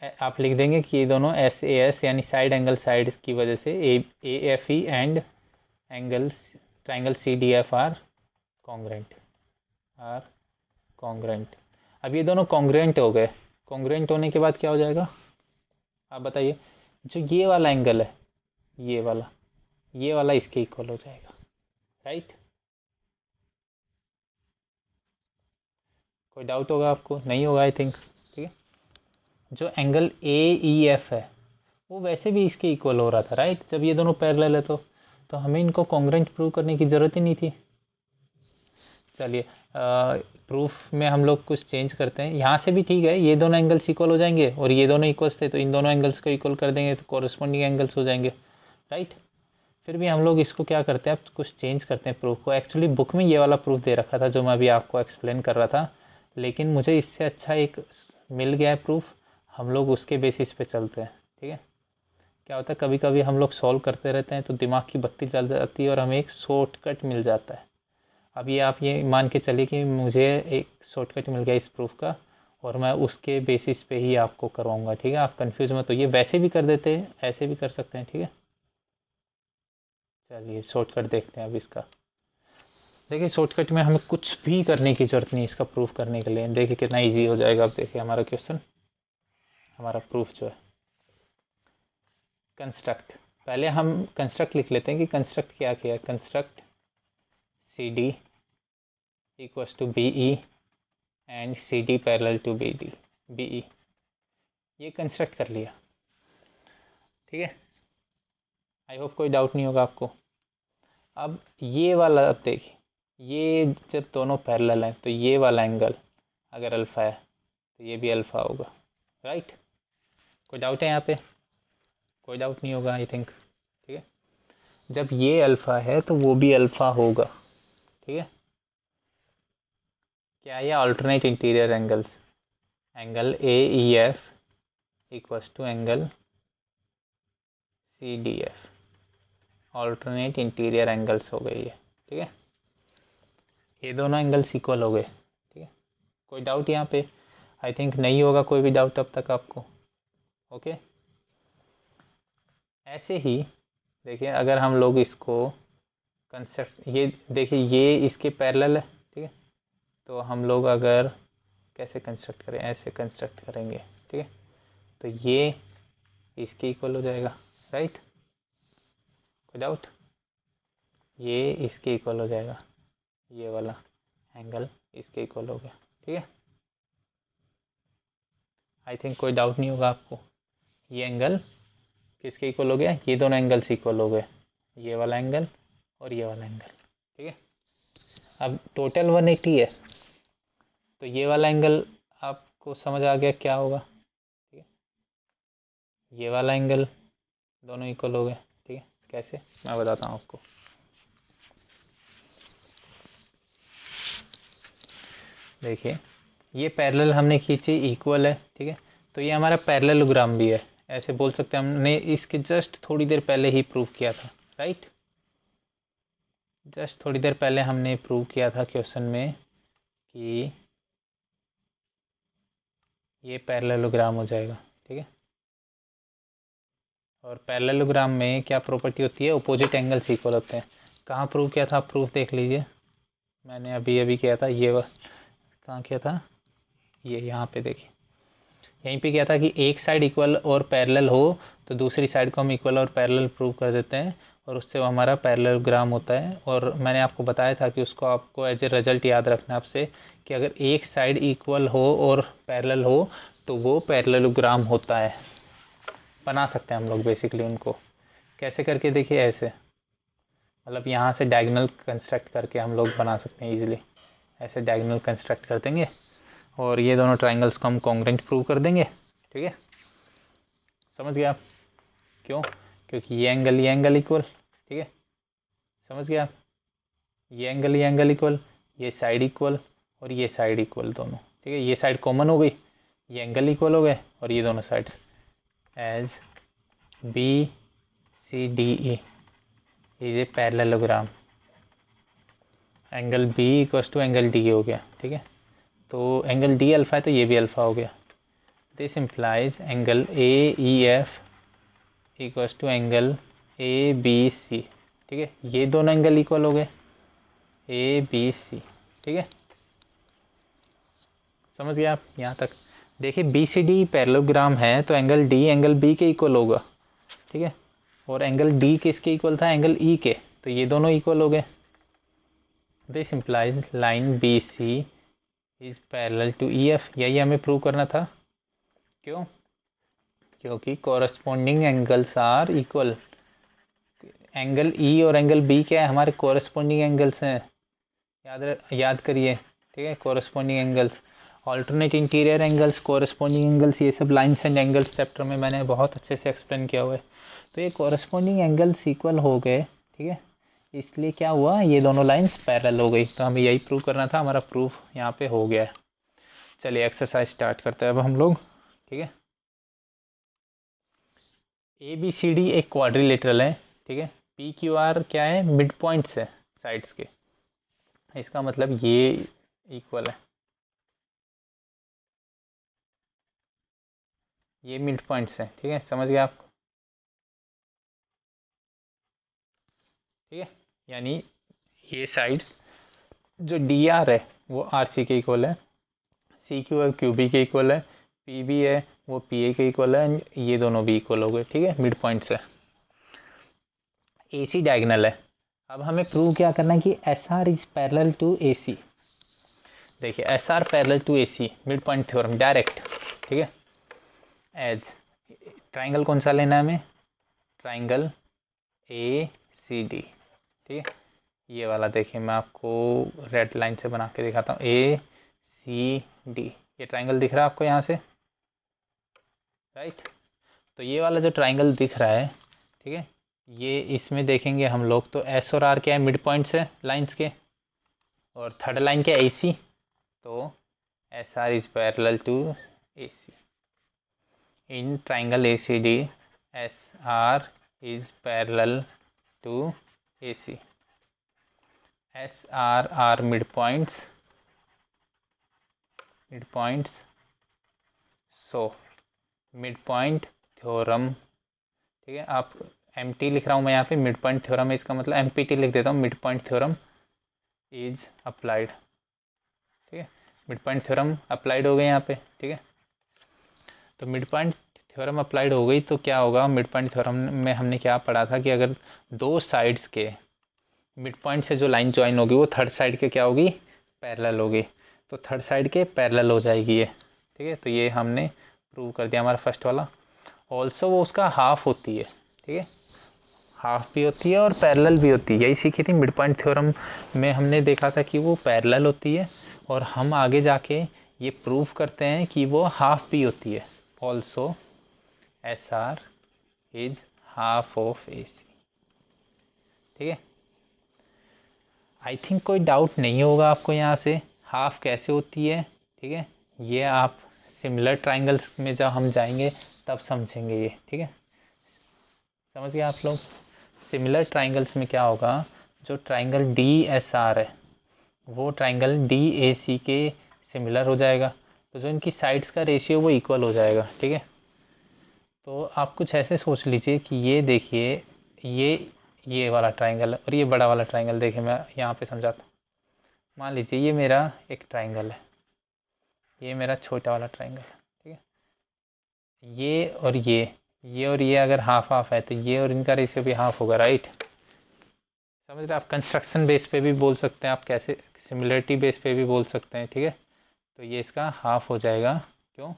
आप लिख देंगे कि ये दोनों SAS यानी साइड एंगल साइड की वजह से AFE and angle triangle CDF are congruent. अब ये दोनों कॉन्ग्रेंट हो गए, कॉन्ग्रेंट होने के बाद क्या हो जाएगा आप बताइए, जो ये वाला एंगल है ये वाला इसके इक्वल हो जाएगा, राइट। कोई डाउट होगा आपको? नहीं होगा आई थिंक, ठीक है। जो एंगल AEF है वो वैसे भी इसके इक्वल हो रहा था, राइट, जब ये दोनों पैरेलल है तो हमें इनको कॉन्ग्रुएंट प्रूव करने की ज़रूरत ही नहीं थी। चलिए प्रूफ में हम लोग कुछ चेंज करते हैं, यहाँ से भी ठीक है, ये दोनों एंगल्स इक्वल हो जाएंगे और ये दोनों इक्वल्स थे तो इन दोनों एंगल्स को इक्वल कर देंगे तो कॉरस्पॉन्डिंग एंगल्स हो जाएंगे, राइट। फिर भी हम लोग इसको क्या करते हैं, अब कुछ चेंज करते हैं प्रूफ को। एक्चुअली बुक में ये वाला प्रूफ दे रखा था जो मैं अभी आपको एक्सप्लेन कर रहा था, लेकिन मुझे इससे अच्छा एक मिल गया है प्रूफ, हम लोग उसके बेसिस पे चलते हैं, ठीक है। क्या होता है, कभी कभी हम लोग सॉल्व करते रहते हैं तो दिमाग की बत्ती जल जाती है और हमें एक शॉर्टकट मिल जाता है। अब ये आप ये मान के चलिए कि मुझे एक शॉर्टकट मिल गया इस प्रूफ का और मैं उसके बेसिस पे ही आपको करवाऊंगा, ठीक है। आप कंफ्यूज मत होइए, वैसे भी कर देते हैं, ऐसे भी कर सकते हैं, ठीक है। चलिए शॉर्टकट देखते हैं अब इसका। देखिए शॉर्टकट में हमें कुछ भी करने की ज़रूरत नहीं इसका प्रूफ करने के लिए। देखिए कितना इजी हो जाएगा। अब देखिए हमारा क्वेश्चन, हमारा प्रूफ जो है कंस्ट्रक्ट, पहले हम कंस्ट्रक्ट लिख लेते हैं कि कंस्ट्रक्ट क्या किया है। Construct C D equals to B E and C D parallel to B D B E, ये कंस्ट्रक्ट कर लिया, ठीक है। आई होप कोई डाउट नहीं होगा आपको। अब ये वाला, अब देखिए ये जब दोनों पैरेलल हैं तो ये वाला एंगल अगर अल्फ़ा है तो ये भी अल्फ़ा होगा, राइट। कोई डाउट है यहाँ पे? कोई डाउट नहीं होगा आई थिंक, ठीक है। जब ये अल्फ़ा है तो वो भी अल्फ़ा होगा, ठीक है। क्या है, alternate interior angles, angle A E F equals to angle C D F, alternate interior angles हो गई है, ठीक है। ये दोनों एंगल्स इक्वल हो गए, ठीक है। कोई डाउट यहाँ पे? आई थिंक नहीं होगा कोई भी डाउट अब तक आपको, ओके। ऐसे ही देखिए अगर हम लोग इसको कंस्ट्रक्ट, ये देखिए ये इसके पैरेलल है, ठीक है। तो हम लोग अगर कैसे कंस्ट्रक्ट करें, ऐसे कंस्ट्रक्ट करेंगे, ठीक है। तो ये इसके इक्वल हो जाएगा, राइट। कोई डाउट? ये इसके इक्वल हो जाएगा, ये वाला एंगल इसके इक्वल हो गया, ठीक है। आई थिंक कोई डाउट नहीं होगा आपको। ये एंगल किसके इक्वल हो गया, ये दोनों एंगल्स इक्वल हो गए, ये वाला एंगल और ये वाला एंगल, ठीक है। अब टोटल 180 है तो ये वाला एंगल आपको समझ आ गया क्या होगा, ठीक है। ये वाला एंगल दोनों इक्वल हो गए, ठीक है। कैसे, मैं बताता हूँ आपको। देखिए ये पैरेलल हमने खींची, इक्वल है, ठीक है। तो ये हमारा पैरेललोग्राम भी है, ऐसे बोल सकते हैं। हमने इसके जस्ट थोड़ी देर पहले ही प्रूव किया था, राइट। जस्ट थोड़ी देर पहले हमने प्रूव किया था क्वेश्चन में कि ये पैरेललोग्राम हो जाएगा, ठीक है। और पैरेललोग्राम में क्या प्रॉपर्टी होती है, अपोजिट एंगल्स इक्वल होते हैं। कहाँ प्रूव किया था, आप प्रूफ देख लीजिए, मैंने अभी अभी किया था। ये कहाँ किया था, ये यहाँ पे देखिए, यहीं पे क्या था कि एक साइड इक्वल और पैरेलल हो तो दूसरी साइड को हम इक्वल और पैरेलल प्रूव कर देते हैं और उससे वो हमारा पैरेललोग्राम होता है। और मैंने आपको बताया था कि उसको आपको एज ए रिजल्ट याद रखना आपसे कि अगर एक साइड इक्वल हो और पैरेलल हो तो वो पैरेललोग्राम होता है। बना सकते हैं हम लोग बेसिकली उनको, कैसे करके, देखिए ऐसे, मतलब यहाँ से डायगोनल कंस्ट्रक्ट करके हम लोग बना सकते हैं ईजिली। ऐसे डायगोनल कंस्ट्रक्ट कर देंगे और ये दोनों ट्राइंगल्स को हम कॉन्ग्रुएंट प्रूव कर देंगे, ठीक है। समझ गए आप? क्यों? क्योंकि ये एंगल इक्वल, ठीक है। समझ गए आप? ये एंगल इक्वल, ये साइड इक्वल और ये साइड इक्वल दोनों, ठीक है। ये साइड कॉमन हो गई, ये एंगल इक्वल हो गए और ये दोनों sides as B C D E is a parallelogram, angle B equals to angle D हो गया, ठीक है। तो एंगल डी अल्फ़ा है तो ये भी अल्फ़ा हो गया। This implies angle A E F equals to angle A B C, ठीक है। ये दोनों एंगल इक्वल हो गए, ए बी सी, ठीक है। समझ गए आप यहाँ तक? देखिए बी सी डी पैरेललोग्राम है तो एंगल डी एंगल बी के इक्वल होगा, ठीक है। और एंगल डी किसके इक्वल था, एंगल ई के, तो ये दोनों इक्वल हो गए। This implies line B C is parallel to E F, यही हमें प्रूव करना था। क्यों? क्योंकि corresponding angles are equal. Angle E और एंगल बी क्या है, हमारे कोरस्पॉन्डिंग एंगल्स हैं, याद करिए। ठीक है, corresponding angles, alternate interior angles, corresponding angles, ये सब लाइन्स एंड एंगल्स चैप्टर में मैंने बहुत अच्छे से एक्सप्लेन किया हुआ है। तो ये कोरस्पॉन्डिंग एंगल्स इक्वल हो गए, ठीक है, इसलिए क्या हुआ, ये दोनों लाइन्स पैरेलल हो गई। तो हमें यही प्रूव करना था, हमारा प्रूफ यहाँ पे हो गया है। चलिए एक्सरसाइज स्टार्ट करते हैं अब हम लोग। ठीक है, ए बी सी डी एक क्वाड्रिलेटरल है। ठीक है, पी क्यू आर क्या है, मिड पॉइंट्स है साइड्स के, इसका मतलब ये इक्वल है, ये मिड पॉइंट्स है। ठीक है, समझ गए आप। ठीक है, यानी ये साइड्स जो डी आर है वो आर सी के इक्वल है, सी क्यू है क्यू बी के इक्वल है, पी बी है वो पी ए के इक्वल है, एंड ये दोनों भी इक्वल हो गए। ठीक है, मिड पॉइंट्स है। ए सी डायगनल है। अब हमें प्रूव क्या करना है कि S R is parallel to A C. देखिए S R parallel to A C, mid point theorem direct. ठीक है, एज ट्राइंगल कौन सा लेना है हमें, ट्राइंगल ए सी डी। ठीक है, ये वाला देखिए मैं आपको रेड लाइन से बना के दिखाता हूँ, ए सी डी, ये ट्राइंगल दिख रहा है आपको यहाँ से, राइट। तो ये वाला जो ट्राइंगल दिख रहा है, ठीक है, ये इसमें देखेंगे हम लोग तो एस और आर क्या है, मिड पॉइंट्स है लाइंस के, और थर्ड लाइन क्या है, ए सी। तो S R is parallel to A C. In triangle A C D S R is parallel to A C. S R are mid points, so mid point theorem. ठीक है, आप एम टी लिख रहा हूँ मैं यहाँ पे, मिड पॉइंट थ्योरम है, इसका मतलब एम पी टी लिख देता हूँ, mid point theorem is applied. ठीक है, मिड पॉइंट थ्योरम अप्लाइड हो गए यहाँ पे। ठीक है, तो मिड पॉइंट थ्योरम अप्लाइड हो गई तो क्या होगा, मिड पॉइंट थ्योरम में हमने क्या पढ़ा था कि अगर दो साइड्स के मिड पॉइंट से जो लाइन ज्वाइन होगी वो थर्ड साइड के क्या होगी, पैरेलल होगी, तो थर्ड साइड के पैरेलल हो जाएगी ये। ठीक है, तो ये हमने प्रूव कर दिया हमारा फर्स्ट वाला। ऑल्सो वो उसका हाफ होती है। ठीक है, हाफ भी होती है और पैरेलल भी होती है, यही सीखी थी मिड पॉइंट थ्योरम में, हमने देखा था कि वो पैरेलल होती है, और हम आगे जाके ये प्रूव करते हैं कि वो हाफ भी होती है। Also S R is half of A C. ठीक है, आई थिंक कोई डाउट नहीं होगा आपको यहाँ से हाफ कैसे होती है। ठीक है, ये आप सिमिलर ट्राइंगल्स में जब हम जाएंगे तब समझेंगे ये। ठीक है, समझ गए आप लोग। सिमिलर ट्राइंगल्स में क्या होगा, जो ट्राइंगल डी एस आर है वो ट्राइंगल डी ए सी के सिमिलर हो जाएगा, तो जो इनकी साइड्स का रेशियो वो इक्वल हो जाएगा। ठीक है, तो आप कुछ ऐसे सोच लीजिए कि ये देखिए, ये वाला ट्राइंगल है और ये बड़ा वाला ट्राइंगल, देखिए मैं यहाँ पे समझाता हूँ। मान लीजिए ये मेरा एक ट्राइंगल है, ये मेरा छोटा वाला ट्राइंगल है। ठीक है, ये और ये अगर हाफ हाफ है तो ये और इनका रेशियो भी हाफ होगा, राइट। समझ रहे, आप कंस्ट्रक्शन बेस पे भी बोल सकते हैं, आप कैसे सिमिलरिटी बेस पे भी बोल सकते हैं। ठीक है, तो ये इसका हाफ हो जाएगा, क्यों,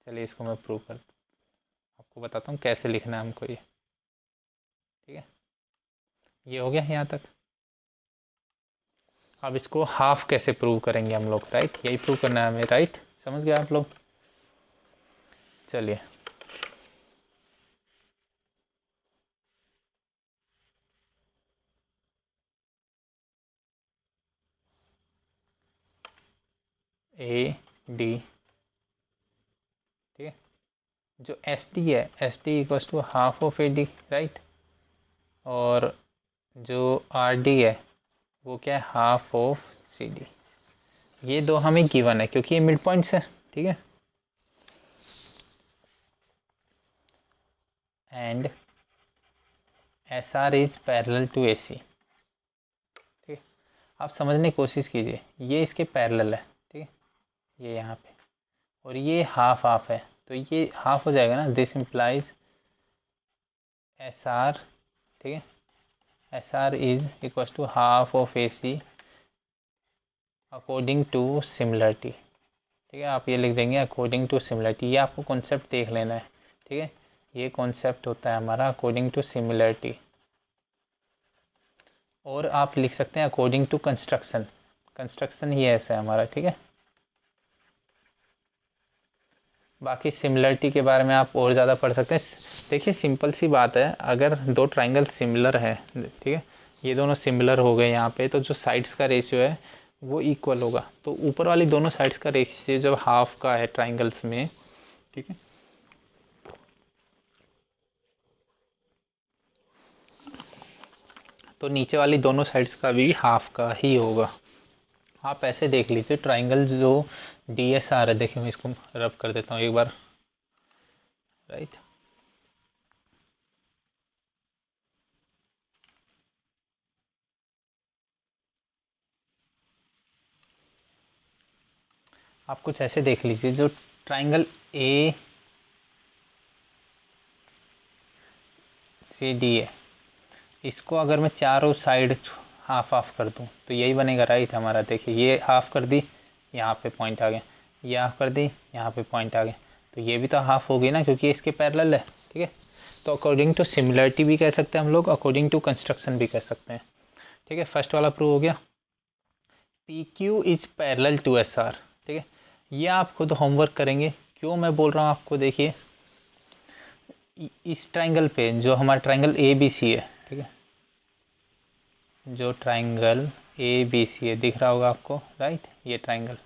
चलिए इसको मैं प्रूव कर आपको बताता हूँ कैसे लिखना है हमको ये। ठीक है, ये हो गया यहाँ तक। अब इसको हाफ कैसे प्रूव करेंगे हम लोग, राइट, यही प्रूव करना है हमें, राइट। समझ गए आप लोग। चलिए ए डी, ठीक है, जो एस डी है, S D equals to half of A D, right, और जो आर डी है वो क्या है, हाफ ऑफ सी डी। ये दो हमें गिवन है क्योंकि ये मिड पॉइंट्स है। ठीक है, and S R is parallel to A C. ठीक है, आप समझने की कोशिश कीजिए, ये इसके पैरेलल है, ठीक है, ये यहाँ पे, और ये हाफ हाफ है, तो ये हाफ हो जाएगा ना, दिस इम्प्लाइज एस आर। ठीक है, S R is equal to half of A C according to similarity. ठीक है, आप ये लिख देंगे अकॉर्डिंग टू सिमिलरिटी, ये आपको कॉन्सेप्ट देख लेना है ठीक है, ये कॉन्सेप्ट होता है हमारा अकॉर्डिंग टू सिमिलरिटी। और आप लिख सकते हैं अकॉर्डिंग टू कंस्ट्रक्शन, कंस्ट्रक्शन ही ऐसा है हमारा। ठीक है, बाकी सिमिलरिटी के बारे में आप और ज़्यादा पढ़ सकते हैं। देखिए सिंपल सी बात है, अगर दो ट्राइंगल सिमिलर है, ठीक है, ये दोनों सिमिलर हो गए यहाँ पे, तो जो साइड्स का रेशियो है वो इक्वल होगा। तो ऊपर वाली दोनों साइड्स का रेशियो जब हाफ का है ट्राइंगल्स में, ठीक है, तो नीचे वाली दोनों साइड्स का भी हाफ का ही होगा। आप ऐसे देख लीजिए ट्राइंगल जो DSR है, देखिए मैं इसको रब कर देता हूँ एक बार, राइट। आप कुछ ऐसे देख लीजिए, जो ट्राइंगल ACD है, इसको अगर मैं चारों साइड हाफ हाफ कर दूं तो यही बनेगा, राइट हमारा। देखिए ये हाफ कर दी, यहाँ पे पॉइंट आ गया, ये हाफ कर दी, यहाँ पे पॉइंट आ गया, तो ये भी तो हाफ होगी ना, क्योंकि इसके पैरेलल है। ठीक है, तो अकॉर्डिंग टू सिमिलरिटी भी कह सकते हैं हम लोग, अकॉर्डिंग टू कंस्ट्रक्शन भी कह सकते हैं। ठीक है, फर्स्ट वाला प्रूव हो गया, PQ is parallel to SR। ठीक है, ये आप खुद होमवर्क करेंगे। क्यों मैं बोल रहा हूँ आपको, देखिए इस ट्राइंगल पे जो हमारा ट्राइंगल ABC है, ठीक है, जो ट्राइंगल ABC है दिख रहा होगा आपको, राइट, ये ट्राइंगल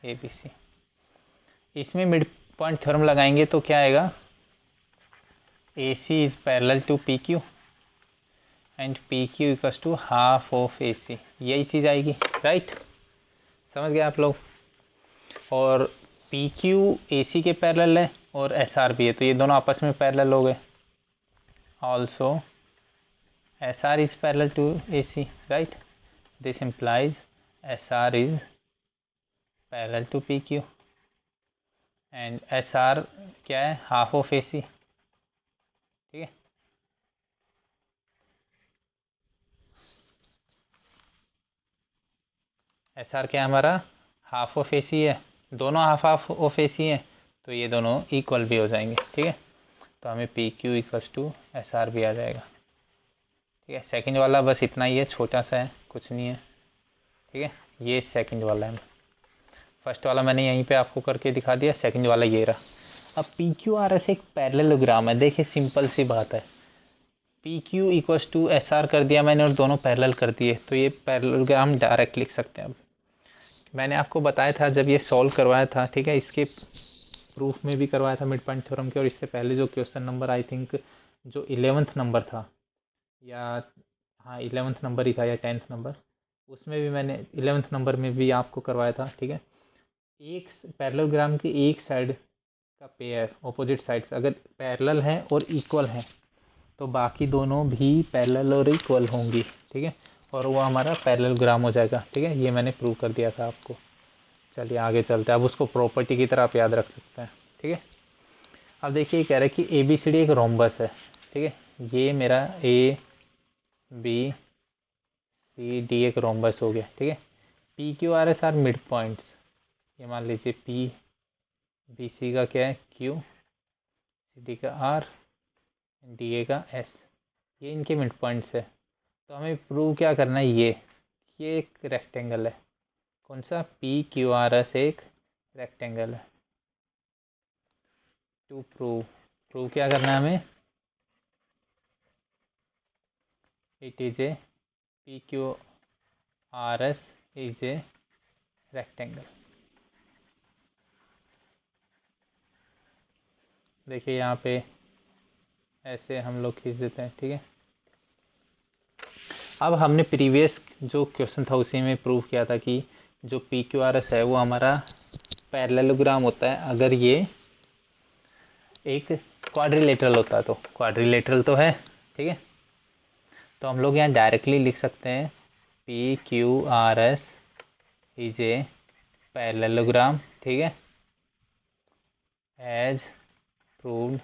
ABC, इसमें मिड पॉइंट थ्योरम लगाएंगे तो क्या आएगा, AC is parallel to PQ and PQ equals to half of AC, यही चीज़ आएगी, राइट। समझ गए आप लोग। और PQ AC के पैरेलल है और SR भी है, तो ये दोनों आपस में पैरेलल हो गए। Also SR is parallel to AC, right? This implies SR is parallel to PQ and SR क्या है, हाफ ऑफ AC। ठीक है, SR क्या है हमारा, हाफ ऑफ AC है, दोनों हाफ हाफ ऑफ AC है, तो ये दोनों इक्वल भी हो जाएंगे। ठीक है, तो हमें PQ इक्वल्स टू SR भी आ जाएगा। ठीक है, सेकंड वाला बस इतना ही है, छोटा सा है, कुछ नहीं है। ठीक है, ये सेकंड वाला है, फर्स्ट वाला मैंने यहीं पे आपको करके दिखा दिया, सेकंड वाला ये रहा। अब PQRS एक पैरेललोग्राम है, देखिए सिंपल सी बात है, PQ इक्वल्स टू SR कर दिया मैंने और दोनों पैरेलल कर दिए, तो ये पैरेललोग्राम डायरेक्ट लिख सकते हैं। अब मैंने आपको बताया था जब ये सॉल्व करवाया था, ठीक है, इसके प्रूफ में भी करवाया था मिड पॉइंट थ्योरम के, और इससे पहले जो क्वेश्चन नंबर आई थिंक जो 11th नंबर था, या हाँ 11th नंबर ही था या 10th नंबर, उसमें भी मैंने 11th नंबर में भी आपको करवाया था। ठीक है, एक पैरेललोग्राम की एक साइड का पेयर, ऑपोजिट साइड्स अगर पैरेलल हैं और इक्वल हैं, तो बाकी दोनों भी पैरेलल और इक्वल होंगी। ठीक है, और वो हमारा पैरेललोग्राम हो जाएगा। ठीक है, ये मैंने प्रूव कर दिया था आपको। चलिए आगे चलते हैं, अब उसको प्रॉपर्टी की तरह आप याद रख सकते हैं। ठीक है, अब देखिए कह रहा है कि ABCD एक रोम्बस है। ठीक है, ये मेरा ABCD एक रोम्बस हो गया। ठीक है, PQRS आर मिड पॉइंट्स, ये मान लीजिए BC का क्या है Q, CD का R, DA का S, ये इनके मिड पॉइंट्स है। तो हमें प्रूव क्या करना है, ये एक रेक्टेंगल है, कौन सा, PQRS एक रेक्टेंगल है। टू प्रूव क्या करना है हमें, it is a PQRS is a rectangle. देखिए यहाँ पे ऐसे हम लोग खींच देते हैं। ठीक है, अब हमने प्रीवियस जो क्वेश्चन था उसी में प्रूव किया था कि जो PQRS है वो हमारा पैरेललोग्राम होता है अगर ये एक क्वाड्रिलेटरल होता है। तो क्वाड्रिलेटरल तो है, ठीक है, तो हम लोग यहाँ डायरेक्टली लिख सकते हैं PQRS इज ए पैरेललोग्राम। ठीक है, एज प्रूव्ड।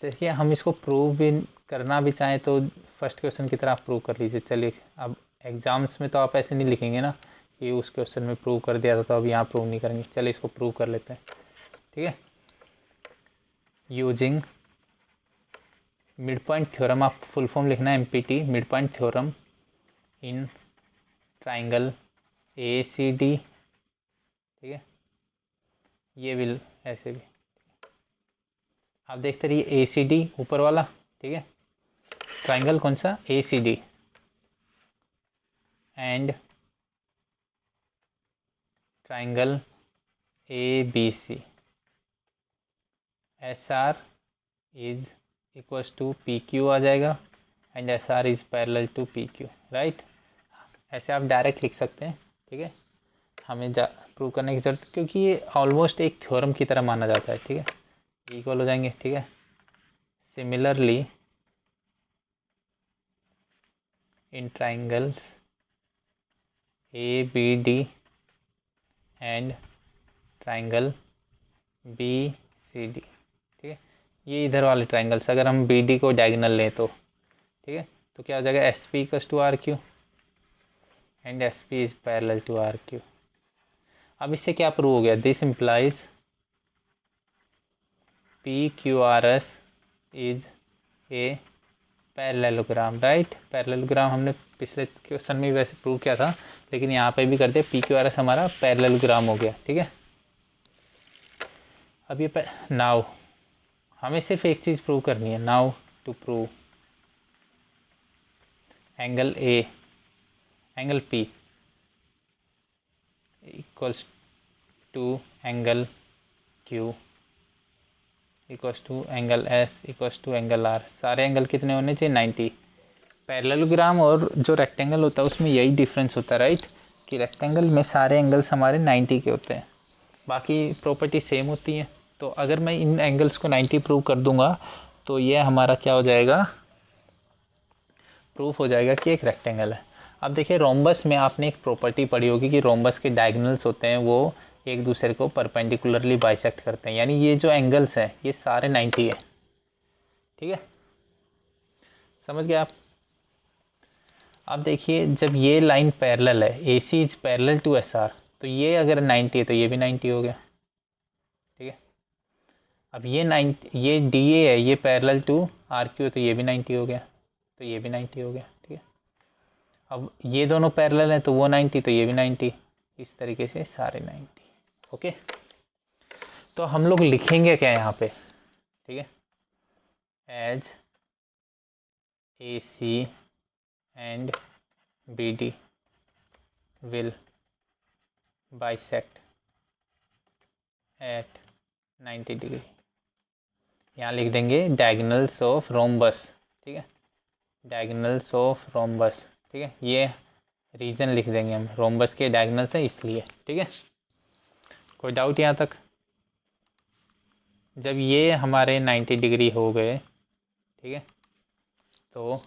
देखिए हम इसको प्रूव भी करना भी चाहें तो फर्स्ट क्वेश्चन की तरह प्रूव कर लीजिए। चलिए, अब एग्जाम्स में तो आप ऐसे नहीं लिखेंगे ना कि उस क्वेश्चन में प्रूव कर दिया था तो अब यहाँ प्रूव नहीं करेंगे। चलिए इसको प्रूव कर लेते हैं। ठीक है। यूजिंग मिड पॉइंट थ्योरम, आप फुल फॉर्म लिखना है MPT, mid point theorem in triangle ACD, ठीक है। ये विल ऐसे भी आप देखते रहिए ACD ऊपर वाला, ठीक है। ट्राइंगल कौन सा? ACD and triangle ABC, SR is equals to PQ आ जाएगा and SR is parallel to PQ, right. ऐसे आप डायरेक्ट लिख सकते हैं, ठीक है। हमें प्रूव करने की जरूरत, क्योंकि ये ऑलमोस्ट एक थ्योरम की तरह माना जाता है, ठीक है। इक्वल हो जाएंगे, ठीक है। Similarly in triangles ABD and triangle BCD, ठीक है। ये इधर वाले ट्राइंगल्स, अगर हम BD को डायगोनल लें तो, ठीक है, तो क्या हो जाएगा? SP equals to RQ and SP is parallel to RQ। अब इससे क्या प्रूव हो गया? This implies PQRS is a parallelogram, right. Parallelogram हमने पिछले क्वेश्चन में वैसे प्रूव किया था, लेकिन यहाँ पे भी करते PQRS हमारा पैरेललोग्राम हो गया, ठीक है। अब ये नाउ हमें सिर्फ एक चीज़ प्रूव करनी है, now to prove angle P equals to angle Q equals to angle S equals to angle R। सारे एंगल कितने होने चाहिए? 90। पैरेललोग्राम और जो रेक्टेंगल होता है उसमें यही डिफरेंस होता है, राइट, कि रेक्टेंगल में सारे एंगल्स हमारे 90 के होते हैं, बाकी प्रॉपर्टी सेम होती है। तो अगर मैं इन एंगल्स को 90 प्रूव कर दूंगा तो ये हमारा क्या हो जाएगा? प्रूफ हो जाएगा कि एक रेक्टेंगल है। अब देखिए रोम्बस में आपने एक प्रॉपर्टी पढ़ी होगी कि रोम्बस के डायगोनल्स होते हैं वो एक दूसरे को परपेंडिकुलरली बाइसेक्ट करते हैं, यानी ये जो एंगल्स हैं ये सारे 90 है, ठीक है। समझ गए आप? अब देखिए जब ये लाइन पैरेलल है, AC is parallel to SR, तो ये अगर 90 है तो ये भी 90 हो गया, ठीक है। अब ये DA है, ये पैरेलल टू RQ है तो ये भी 90 हो गया, तो ये भी 90 हो गया, ठीक है। अब ये दोनों पैरेलल हैं तो वो 90 तो ये भी 90, इस तरीके से सारे 90, ओके। तो हम लोग लिखेंगे क्या यहाँ पे? ठीक है, as AC and BD will bisect at 90 degree. यहाँ लिख देंगे डायगोनल्स ऑफ रोम्बस, ठीक है, डायगोनल्स ऑफ रोम्बस, ठीक है। ये रीजन लिख देंगे हम, रोम्बस के डायगोनल्स है इसलिए, ठीक है। कोई डाउट यहाँ तक? जब ये हमारे 90 डिग्री हो गए, ठीक है, तो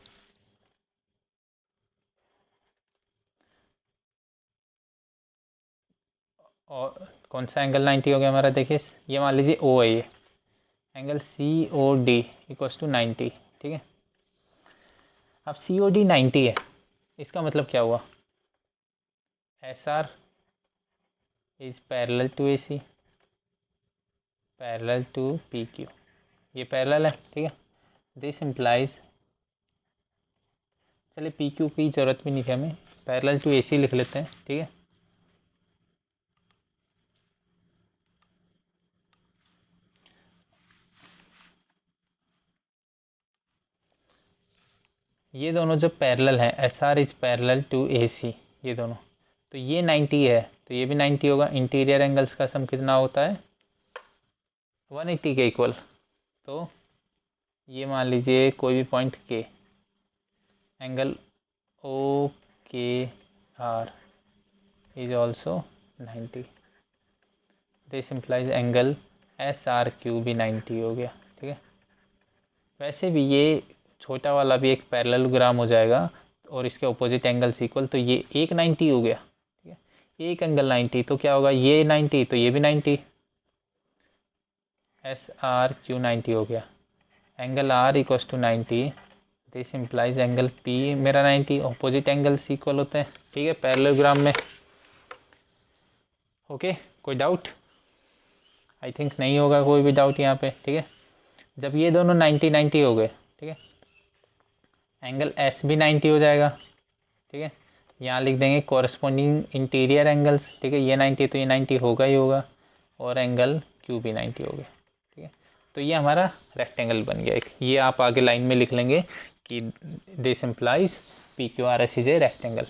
और कौन सा एंगल 90 हो गया हमारा? देखिए ये मान लीजिए O है, ये एंगल COD इक्वल्स टू 90, ठीक है। अब COD 90 है, इसका मतलब क्या हुआ? SR is parallel to AC parallel to PQ, ये पैरेलल है, ठीक है। दिस इम्प्लाइज, चलिए PQ की ज़रूरत भी नहीं थी हमें, पैरेलल टू AC लिख लेते हैं, ठीक है। ये दोनों जब पैरेलल हैं, SR is parallel to AC, ये दोनों, तो ये 90 है तो ये भी 90 होगा। इंटीरियर एंगल्स का सम कितना होता है? 180 के इक्वल। तो ये मान लीजिए कोई भी point K, angle OKR is also 90। This implies angle SRQ भी 90 हो गया, ठीक है। वैसे भी ये छोटा वाला भी एक पैरेललोग्राम हो जाएगा और इसके ऑपोजिट एंगल्स इक्वल, तो ये एक 90 हो गया, ठीक है। एक एंगल 90 तो क्या होगा? ये 90 तो ये भी 90, SRQ 90 हो गया। Angle R equals to 90, this implies angle P मेरा 90, ऑपोजिट एंगल्स इक्वल होते हैं, ठीक है, पैरेललोग्राम में। ओके, कोई डाउट? आई थिंक नहीं होगा कोई भी डाउट यहाँ पे, ठीक है। जब ये दोनों 90-90 हो गए, ठीक है, एंगल एस भी 90 हो जाएगा, ठीक है। यहाँ लिख देंगे कॉरस्पॉन्डिंग इंटीरियर एंगल्स, ठीक है, ये 90 तो ये 90 होगा ही होगा, और एंगल क्यू भी 90 हो गया, ठीक है। तो ये हमारा रेक्टेंगल बन गया एक। ये आप आगे लाइन में लिख लेंगे कि this implies P Q R S is a rectangle.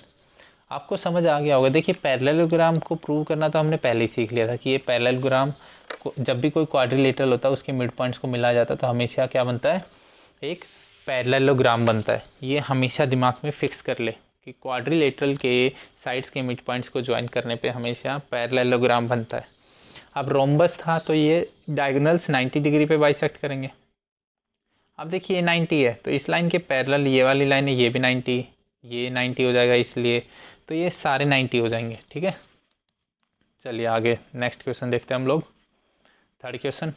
आपको समझ आ गया होगा। देखिए पैरेललोग्राम को प्रूव करना तो हमने पहले ही सीख लिया था कि ये पैरेललोग्राम को जब भी कोई क्वाड्रिलेटरल होता है उसके मिड पॉइंट्स को मिला जाता है तो हमेशा क्या बनता है, एक पैरेललोग्राम बनता है। ये हमेशा दिमाग में फिक्स कर ले कि क्वाड्रिलेटरल के साइड्स के मिड पॉइंट्स को ज्वाइन करने पे हमेशा पैरेललोग्राम बनता है। अब रोम्बस था तो ये डायगोनल्स 90 डिग्री पे बाइसेक्ट करेंगे। अब देखिए 90 है तो इस लाइन के पैरेलल ये वाली लाइन है, ये भी 90, ये 90 हो जाएगा, इसलिए तो ये सारे 90 हो जाएंगे, ठीक है। चलिए आगे नेक्स्ट क्वेश्चन देखते हैं हम लोग। Third question,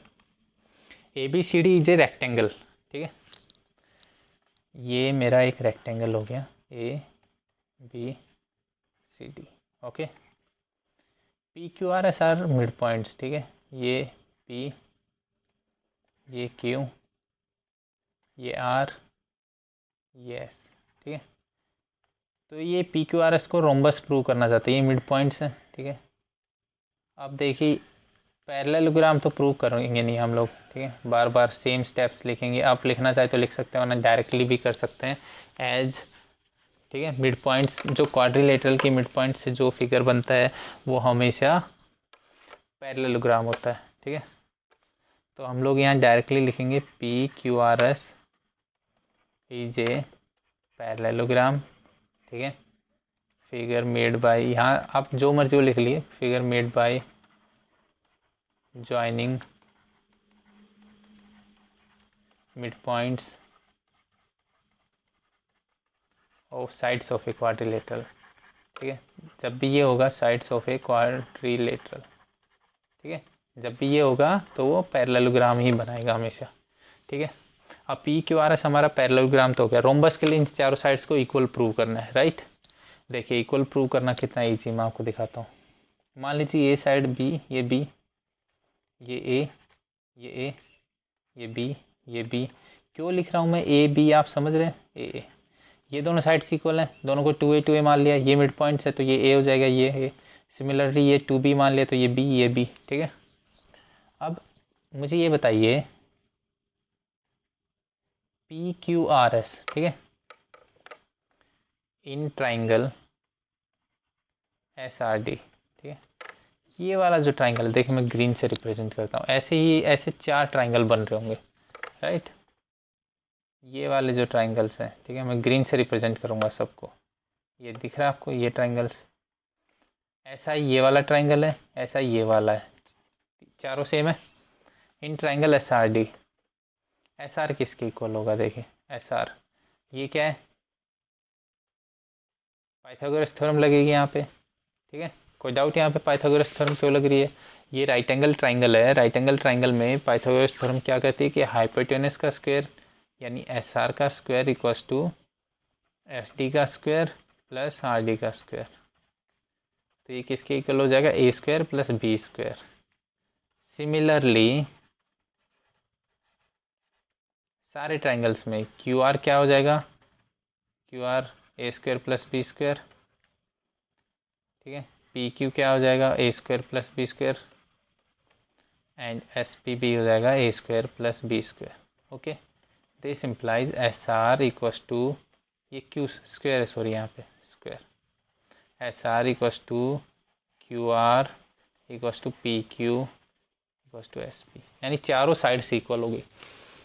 A B C D is a rectangle, ठीक है। ये मेरा एक रेक्टेंगल हो गया, A B C D, okay. P Q R S are mid points, ठीक है, ये पी, ये क्यू, ये आर, ये एस, ठीक है। तो ये पी क्यू आर एस को रोम्बस प्रूव करना चाहते हैं, ये मिड पॉइंट्स हैं, ठीक है। अब देखिए पैरेललोग्राम तो प्रूव करेंगे नहीं हम लोग, ठीक है, बार बार सेम स्टेप्स लिखेंगे। आप लिखना चाहे तो लिख सकते हैं, वरना डायरेक्टली भी कर सकते हैं एज, ठीक है। मिड पॉइंट्स जो क्वाड्रिलेटरल की मिड पॉइंट से जो फिगर बनता है वो हमेशा पैरेललोग्राम होता है, ठीक है। तो हम लोग यहाँ डायरेक्टली लिखेंगे P Q R S is a parallelogram, ठीक है। फिगर मेड बाय, यहाँ आप जो मर्जी वो लिख लिए, figure made by joining mid points of sides of a quadrilateral, ठीक है। जब भी ये होगा साइड्स ऑफ ए क्वाड्रिलेटरल, ठीक है, जब भी ये होगा तो वो पैरेललोग्राम ही बनाएगा हमेशा, ठीक है। अब पी क्यू आर एस हमारा पैरेललोग्राम तो हो गया। रोम्बस के लिए इन चारों साइड्स को इक्वल प्रूव करना है, राइट। देखिए इक्वल प्रूव करना कितना ईजी, मैं आपको दिखाता हूँ। मान लीजिए ये साइड बी, ये बी, ये ए, ये ए, ये बी, ये बी। क्यों लिख रहा हूँ मैं ए बी, आप समझ रहे हैं, ए। ये दोनों साइड्स इक्वल हैं, दोनों को 2a मान लिया, ये मिड पॉइंट्स है तो ये ए हो जाएगा, ये ए। सिमिलरली ये 2b मान लिया तो ये बी, ये बी, ठीक है। अब मुझे ये बताइए पी क्यू आर एस, ठीक है, in triangle S R D, ठीक है। ये वाला जो ट्राइंगल है, देखिए मैं ग्रीन से रिप्रेजेंट करता हूँ, ऐसे ही ऐसे 4 ट्राइंगल बन रहे होंगे, राइट। ये वाले जो ट्राइंगल्स हैं, ठीक है, मैं ग्रीन से रिप्रेजेंट करूँगा सबको। ये दिख रहा है आपको, ये ट्राइंगल्स, ऐसा ही ये वाला ट्राइंगल है, ऐसा ही ये वाला है, चारों सेम है। In triangle S R D, S are किसके इक्वल होगा, देखिए एस आर, ये क्या है, पाइथागोरस थ्योरम लगेगी यहाँ पे, ठीक है। कोई डाउट यहाँ पे पाइथागोरस थ्योरम क्यों लग रही है। ये राइट एंगल ट्राइंगल है, राइट एंगल ट्राइंगल में पाइथागोरस थ्योरम क्या कहती है कि हाइपोटेनस का स्क्वायर यानी एस आर का square equals to S D का स्क्वायर प्लस आर डी का स्क्वायर। तो ये किसके इक्वल हो जाएगा, A square plus B square. Similarly सारे ट्राइंगल्स में क्यू आर क्या हो जाएगा, Q R A square plus B square, ठीक है। पी क्यू क्या हो जाएगा, A square plus B square, and S P भी हो जाएगा A square plus B square, okay. This implies S R equals to, ये क्यू स्क्वायर है, सॉरी यहाँ पे square, S R equals to Q R equals to P Q equals to S P, यानी चारों साइड्स इक्वल होगी।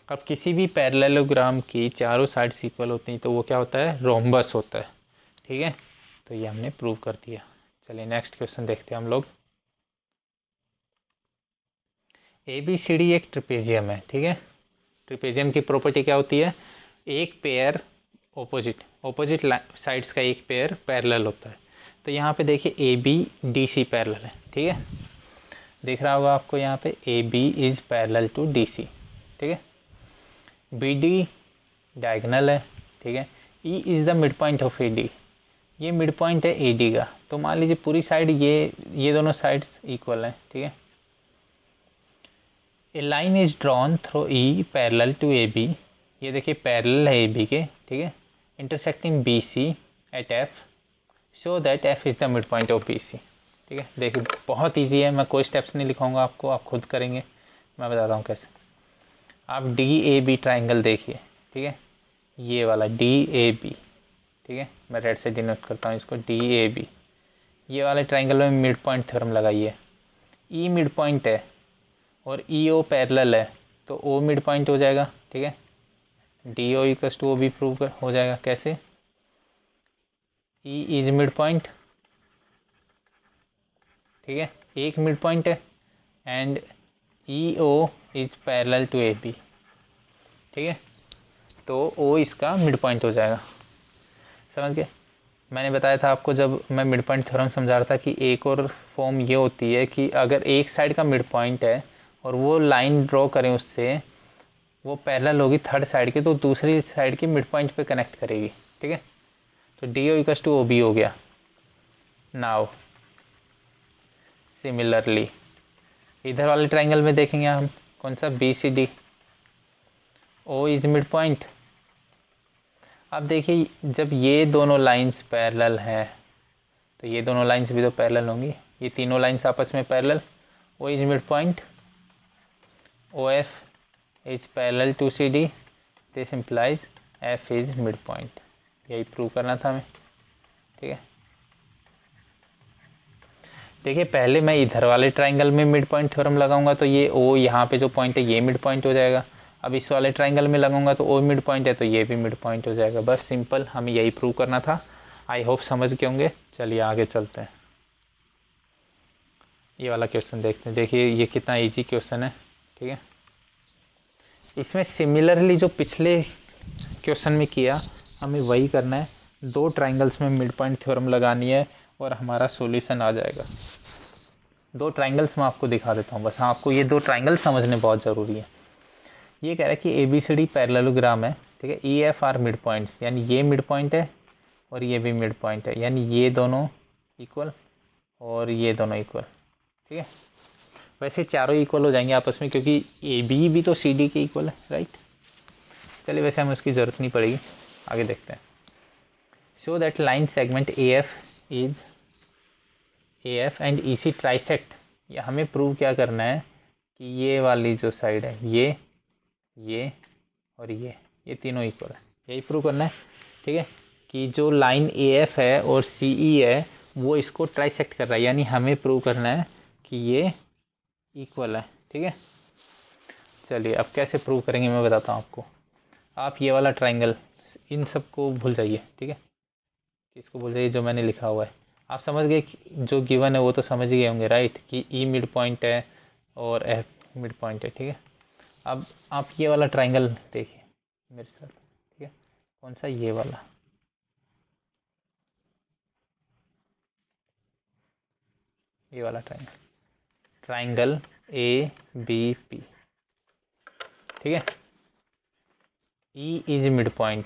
अब किसी भी पैरेललोग्राम की चारों साइड्स इक्वल होती हैं तो वो क्या होता है, रोम्बस होता है, ठीक है। तो ये हमने प्रूव कर दिया। चलिए नेक्स्ट क्वेश्चन देखते हैं हम लोग। ए बी सी डी एक ट्रिपेजियम है, ठीक है। ट्रिपेजियम की प्रॉपर्टी क्या होती है, एक पेयर ऑपोजिट साइड्स का एक पेयर पैरेलल होता है। तो यहाँ पे देखिए A B D C parallel है, ठीक है, दिख रहा होगा आपको यहाँ पे A B is parallel to D C, ठीक है। बी डी डायगोनल है, ठीक है। E is the mid point of A D, ये मिड पॉइंट है ए डी का। तो मान लीजिए पूरी साइड ये दोनों साइड्स इक्वल हैं, ठीक है। A line is drawn through E parallel to A B, ये देखिए पैरेलल है ए बी के, ठीक है, intersecting B C at F, so that F is the mid point of B C. ठीक है, देखिए बहुत ईजी है, मैं कोई स्टेप्स नहीं लिखाऊंगा आपको, आप खुद करेंगे, मैं बताता हूँ कैसे। आप डी ए बी ट्राइंगल देखिए, ठीक है, ये वाला डी ए बी, ठीक है, मैं रेड से डिनोट करता हूँ इसको, डी ए बी, ये वाले ट्राइंगल में मिड पॉइंट थ्योरम लगाइए। ई मिड पॉइंट है और ई ओ पैरेलल है, तो ओ मिड पॉइंट हो जाएगा, ठीक है, D O equals to O भी प्रूव हो जाएगा। कैसे? ई इज मिड पॉइंट, ठीक है, एक मिड पॉइंट है, and E O is parallel to A B, ठीक है, तो ओ इसका मिड पॉइंट हो जाएगा। समझ गए? मैंने बताया था आपको जब मैं मिड पॉइंट थ्योरम समझा रहा था कि एक और फॉर्म ये होती है कि अगर एक साइड का मिड पॉइंट है और वो लाइन ड्रॉ करें उससे, वो पैरेलल होगी थर्ड साइड की, तो दूसरी साइड की मिड पॉइंट पे कनेक्ट करेगी। ठीक है, तो D O equals to O B हो गया। नाउ सिमिलरली इधर वाले ट्राइंगल में देखेंगे हम कौन सा, B C D, O is mid point. अब देखिए जब ये दोनों लाइंस पैरेलल हैं तो ये दोनों लाइंस भी तो पैरेलल होंगी, ये तीनों लाइंस आपस में parallel, O is mid point, O F is parallel to C D, this implies F is mid point. यही प्रूव करना था हमें। ठीक है, देखिए पहले मैं इधर वाले ट्राइंगल में मिड पॉइंट थ्योरम लगाऊंगा तो ये ओ यहाँ पे जो पॉइंट है ये मिड पॉइंट हो जाएगा। अब इस वाले ट्राइंगल में लगाऊंगा तो ओ मिड पॉइंट है तो ये भी मिड पॉइंट हो जाएगा। बस सिंपल, हमें यही प्रूव करना था। आई होप समझ के होंगे। चलिए आगे चलते हैं, ये वाला क्वेश्चन देखते हैं। देखिए ये कितना ईजी क्वेश्चन है। ठीक है, इसमें सिमिलरली जो पिछले क्वेश्चन में किया हमें वही करना है। दो ट्राइंगल्स में मिड पॉइंट थ्योरम लगानी है और हमारा सॉल्यूशन आ जाएगा। दो ट्राइंगल्स मैं आपको दिखा देता हूँ, बस हाँ आपको ये दो ट्राइंगल समझने बहुत ज़रूरी है। ये कह रहा है कि A B C D parallelogram है, ठीक है, E F are mid points, यानी ये मिड पॉइंट है और ये भी मिड पॉइंट है, यानी ये दोनों इक्वल और ये दोनों इक्वल। ठीक है, वैसे चारों इक्वल हो जाएंगे आपस में क्योंकि ए बी भी तो सी डी के इक्वल है, राइट। चलिए वैसे हमें उसकी ज़रूरत नहीं पड़ेगी, आगे देखते हैं। Show that line segment A F and E C trisect. ये हमें प्रूव क्या करना है कि ये वाली जो साइड है ये और ये तीनों इक्वल है, यही प्रूव करना है। ठीक है, कि जो लाइन ए एफ है और सी ई है वो इसको ट्राइसेक्ट कर रहा है, यानी हमें प्रूव करना है कि ये इक्वल है। ठीक है, चलिए अब कैसे प्रूव करेंगे मैं बताता हूँ आपको। आप ये वाला ट्राइंगल, इन सब को भूल जाइए। ठीक है, किसको भूल जाइए, जो मैंने लिखा हुआ है। आप समझ गए, जो गिवन है वो तो समझ गए होंगे, राइट, कि ई मिड पॉइंट है और एफ मिड पॉइंट है। ठीक है, अब आप ये वाला ट्राइंगल देखिए मेरे साथ। ठीक है, कौन सा, ये वाला, ये वाला ट्राइंगल ए बी पी। ठीक है, ई इज मिड पॉइंट।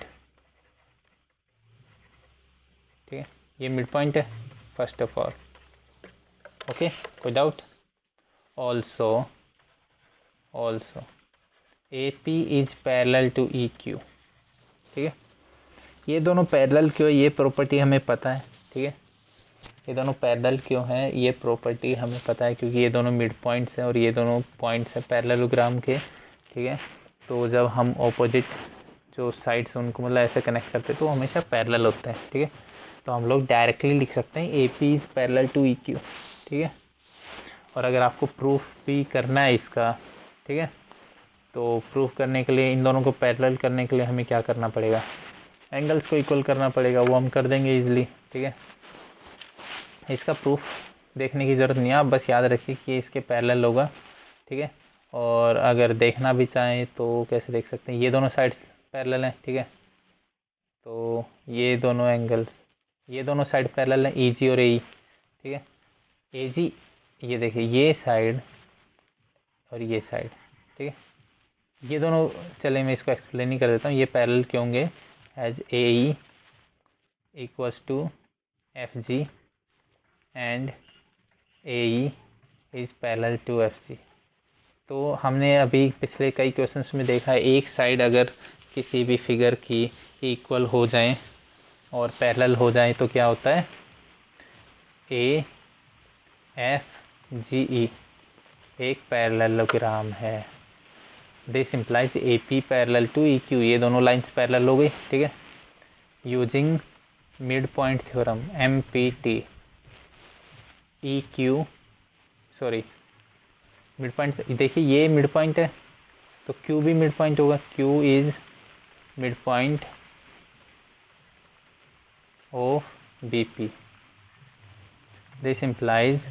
ठीक है, ये मिड पॉइंट है फर्स्ट ऑफ ऑल। ओके, कोई doubt? Also A P is parallel to E Q. ठीक है, ये दोनों पैरेलल क्यों, ये प्रॉपर्टी हमें पता है। ठीक है, ये दोनों पैरेलल क्यों है ये प्रॉपर्टी हमें पता है क्योंकि ये दोनों मिड पॉइंट्स हैं और ये दोनों पॉइंट्स हैं पैरेललोग्राम के। ठीक है, तो जब हम ऑपोजिट जो साइड्स उनको मतलब ऐसे कनेक्ट करते हैं तो हमेशा पैरेलल होते हैं। ठीक है, तो हम लोग डायरेक्टली लिख सकते हैं A P is parallel to E Q. ठीक है, और अगर आपको प्रूफ भी करना है इसका, ठीक है, तो प्रूफ करने के लिए इन दोनों को पैरेलल करने के लिए हमें क्या करना पड़ेगा, एंगल्स को इक्वल करना पड़ेगा, वो हम कर देंगे ईजिली। ठीक है, इसका प्रूफ देखने की ज़रूरत नहीं है, आप बस याद रखिए कि इसके पैरेलल होगा। ठीक है, और अगर देखना भी चाहें तो कैसे देख सकते हैं, ये दोनों साइड्स पैरेलल हैं। ठीक है, तो ये दोनों एंगल्स, ये दोनों साइड पैरेलल हैं, ई जी और ए ई। ठीक है, ए जी, ये देखिए ये साइड और ये साइड। ठीक है, ये दोनों, चले मैं इसको एक्सप्लेन ही कर देता हूँ, ये पैरेलल क्यों होंगे, as A E equals to F G and AE is parallel to FC। तो हमने अभी पिछले कई क्वेश्चंस में देखा है, एक साइड अगर किसी भी फिगर की इक्वल हो जाए और पैरेलल हो जाए तो क्या होता है, ए एफ जी ई एक पैरेललोग्राम है। This implies A P parallel to E Q, ये दोनों लाइंस पैरेलल हो गई, ठीक है। Using mid point theorem M P T, E Q sorry mid point, देखिए ये मिड पॉइंट है तो क्यू भी मिड पॉइंट होगा, Q is mid point of B P. This implies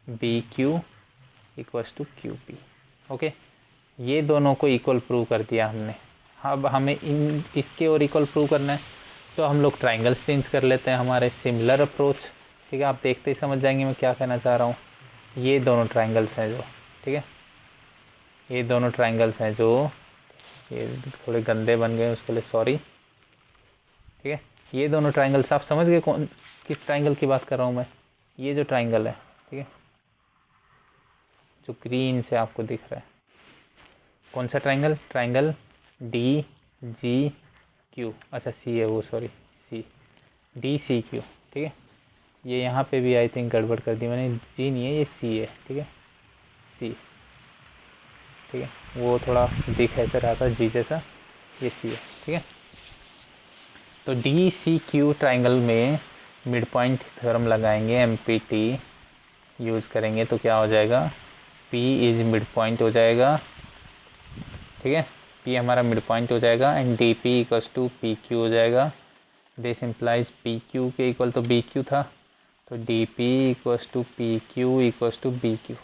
B Q equals to Q P. Okay, ये दोनों को इक्वल प्रूव कर दिया हमने। अब हमें इन इसके और इक्वल प्रूव करना है तो हम लोग ट्राइंगल्स चेंज कर लेते हैं, हमारे सिमिलर अप्रोच, ठीक है। आप देखते ही समझ जाएंगे मैं क्या कहना चाह रहा हूँ। ये दोनों ट्राइंगल्स हैं जो, ठीक है, ये दोनों ट्राइंगल्स हैं जो, ये थोड़े गंदे बन गए उसके लिए सॉरी, ठीक है। ये दोनों ट्राइंगल्स आप समझ गए कौन किस ट्राइंगल की बात कर रहा हूँ मैं, ये जो ट्राइंगल है, ठीक है, जो ग्रीन से आपको दिख रहा है, कौन सा triangle, triangle D G Q, अच्छा सी है वो, sorry C, D C Q, ठीक है। ये यहाँ पे भी आई थिंक गड़बड़ कर दी मैंने, जी नहीं है ये सी है, ठीक है, सी, ठीक है, वो थोड़ा दिख ऐसे रहा था जी जैसा, ये सी है, ठीक है। तो डी सी क्यू ट्राइंगल में मिड पॉइंट थ्योरम लगाएंगे, एम पी टी यूज़ करेंगे तो क्या हो जाएगा, पी इज मिड पॉइंट हो जाएगा, ठीक है, पी हमारा मिड पॉइंट हो जाएगा and D P equals to P Q हो जाएगा। दिस इम्प्लाइज पी क्यू के इक्वल तो बी क्यू था, तो D P equals to P Q equals to B Q.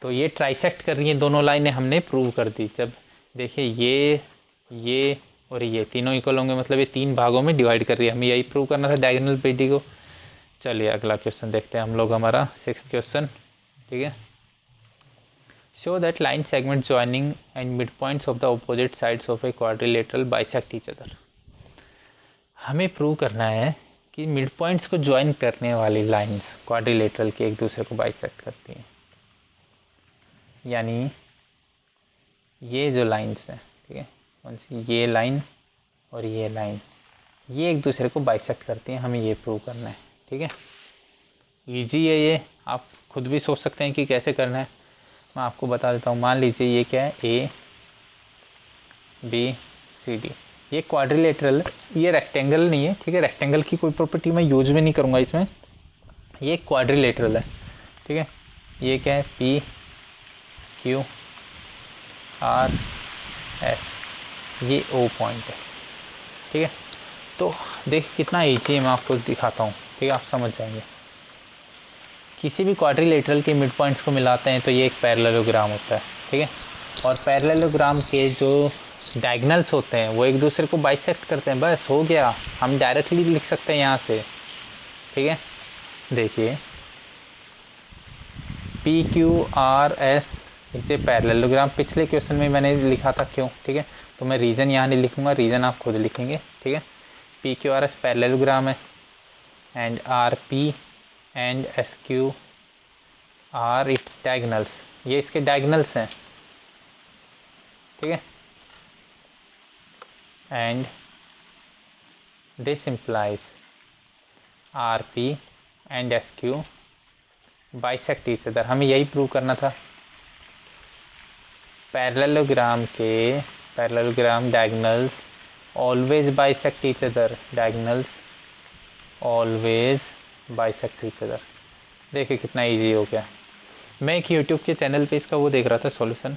तो ये ट्राइसेक्ट कर रही हैं दोनों लाइनें, हमने प्रूव कर दी। जब देखिए ये और ये तीनों इक्वल होंगे, मतलब ये तीन भागों में डिवाइड कर रही है, हमें यही प्रूव करना था डायगोनल पीटी को। चलिए अगला क्वेश्चन देखते हैं हम लोग, हमारा 6th क्वेश्चन, ठीक है। Show that line segment joining and mid points of the opposite sides of a quadrilateral bisect each other. हमें प्रूव करना है कि मिड पॉइंट्स को ज्वाइन करने वाली लाइंस क्वाड्रिलेटरल के एक दूसरे को बाइसेक्ट करती हैं, यानी ये जो लाइंस हैं, ठीक है, कौन सी, ये लाइन और ये लाइन, ये एक दूसरे को बाइसेक्ट करती हैं, हमें ये प्रूव करना है, ठीक है। ईजी है ये, आप खुद भी सोच सकते हैं कि कैसे करना है, मैं आपको बता देता हूँ। मान लीजिए ये क्या है, ए बी सी डी, ये क्वाड्रिलेटरल, ये रेक्टेंगल नहीं है, ठीक है, रेक्टेंगल की कोई प्रॉपर्टी मैं यूज भी नहीं करूँगा इसमें, ये क्वाड्रिलेटरल है, ठीक है। ये क्या है, पी क्यू आर एस, ये ओ पॉइंट है, ठीक है। तो देखिए कितना ईजी है, मैं आपको दिखाता हूँ, ठीक है, आप समझ जाएंगे। किसी भी क्वाड्रिलेटरल के मिड पॉइंट्स को मिलाते हैं तो ये एक पैरेललोग्राम होता है, ठीक है, और पैरेललोग्राम के जो डायगोनल्स होते हैं वो एक दूसरे को बाइसेक्ट करते हैं, बस हो गया, हम डायरेक्टली लिख सकते हैं यहाँ से, ठीक है। देखिए पी क्यू आर एस, इसे पैरेललोग्राम पिछले क्वेश्चन में मैंने लिखा था, क्यों, ठीक है, तो मैं रीज़न यहाँ नहीं लिखूँगा, रीज़न आप खुद लिखेंगे, ठीक है। P Q R S parallelogram है and R P and S Q R its diagonals, ये इसके डायगोनल्स हैं, ठीक है। And this implies R P and S Q bisect each other, हमें यही प्रूव करना था। पैरेललोग्राम के parallelogram diagonals always bisect each other, diagonals always bisect each other. देखिए कितना इजी हो गया। मैं एक यूट्यूब के चैनल पे इसका वो देख रहा था सॉल्यूशन,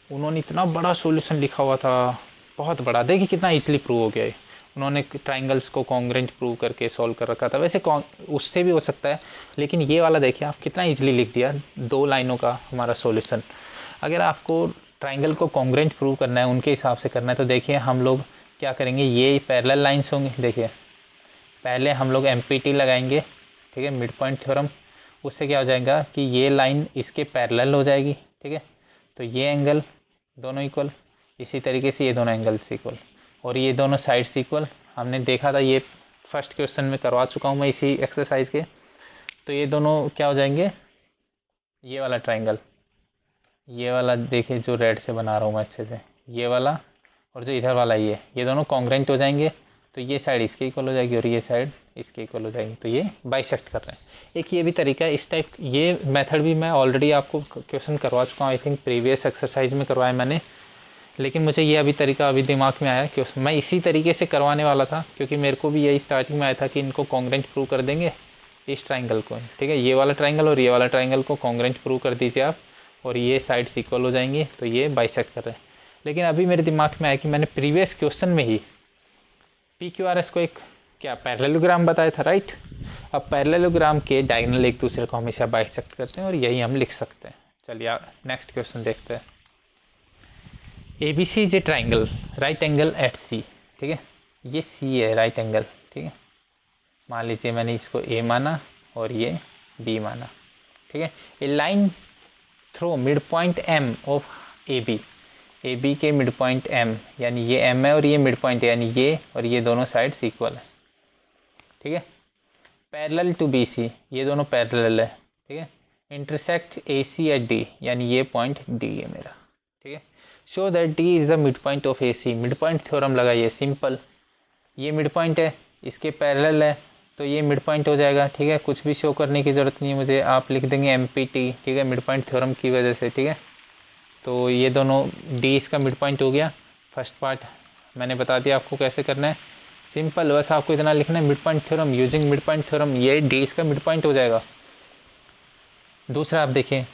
उन्होंने इतना बड़ा सॉल्यूशन लिखा हुआ था, बहुत बड़ा, देखिए कितना इजीली प्रूव हो गया है। उन्होंने ट्राइंगल्स को कॉन्ग्रेंट प्रूव करके सॉल्व कर रखा था, वैसे उससे भी हो सकता है, लेकिन ये वाला देखिए आप कितना इजीली लिख दिया, 2 लाइनों का हमारा सॉल्यूशन। अगर आपको ट्राइंगल को कॉन्ग्रेंट प्रूव करना है, उनके हिसाब से करना है, तो देखिए हम लोग क्या करेंगे, ये पैरेलल लाइन्स होंगी, देखिए पहले हम लोग एमपीटी लगाएंगे, ठीक है, मिड पॉइंट थ्योरम, उससे क्या हो जाएगा कि ये लाइन इसके पैरेलल हो जाएगी, ठीक है, तो ये एंगल दोनों इक्वल, इसी तरीके से ये दोनों एंगल्स इक्वल, और ये दोनों साइड्स इक्वल। हमने देखा था, ये फर्स्ट क्वेश्चन में करवा चुका हूँ मैं इसी एक्सरसाइज के। तो ये दोनों क्या हो जाएंगे, ये वाला ट्राइंगल, ये वाला देखिए जो रेड से बना रहा हूँ मैं अच्छे से, ये वाला और जो इधर वाला ये दोनों कॉन्ग्रेंट हो जाएंगे, तो ये साइड इसके इक्वल हो जाएगी और ये साइड इसके इक्वल हो जाएगी, तो ये बाइसेक्ट कर रहे हैं। एक ये भी तरीका है, इस टाइप ये मेथड भी मैं ऑलरेडी आपको क्वेश्चन करवा चुका हूँ, आई थिंक प्रीवियस एक्सरसाइज में करवाया मैंने, लेकिन मुझे ये अभी तरीका अभी दिमाग में आया कि मैं इसी तरीके से करवाने वाला था, क्योंकि मेरे को भी यही स्टार्टिंग में आया था कि इनको कॉन्ग्रेंट प्रूव कर देंगे इस ट्राइंगल को, ठीक है, ये वाला ट्राइंगल और ये वाला ट्राइंगल को कॉन्ग्रेंट प्रूव कर दीजिए आप, और ये साइड्स इक्वल हो जाएंगी, तो ये बाइसेक्ट कर रहे हैं। लेकिन अभी मेरे दिमाग में आया कि मैंने प्रीवियस क्वेश्चन में ही पी क्यू आर एस को एक क्या पैरेललोग्राम बताया था, राइट। अब पैरेललोग्राम के डायगोनल एक दूसरे को हमेशा बाइसेक्ट करते हैं और यही हम लिख सकते हैं। चलिए नेक्स्ट क्वेश्चन देखते हैं। A B C is a triangle right angle at C, ठीक है, ये सी है राइट एंगल, ठीक है, मान लीजिए मैंने इसको ए माना और ये बी माना, ठीक है। A line through mid point M of A B के मिड पॉइंट एम, यानी ये एम है और ये मिड पॉइंट है, यानी ये और ये दोनों साइड्स इक्वल है, ठीक है। पैरेलल टू बी सी, ये दोनों पैरेलल है, ठीक है। Intersect A C at D, यानी ये पॉइंट डी है मेरा, ठीक है। Show that D is the mid point of A C, mid point theorem लगाइए, सिंपल, ये मिड पॉइंट है, इसके पैरेलल है, तो ये मिड पॉइंट हो जाएगा, ठीक है। कुछ भी शो करने की ज़रूरत नहीं है मुझे, आप लिख देंगे एम पी टी, ठीक है, मिड पॉइंट थ्योरम की वजह से, ठीक है। तो ये दोनों डी इसका मिड पॉइंट हो गया। फर्स्ट पार्ट मैंने बता दिया आपको कैसे करना है, सिंपल, बस आपको इतना लिखना है, mid point theorem, using mid point theorem, ये डी इसका मिड पॉइंट हो जाएगा। दूसरा आप देखिए,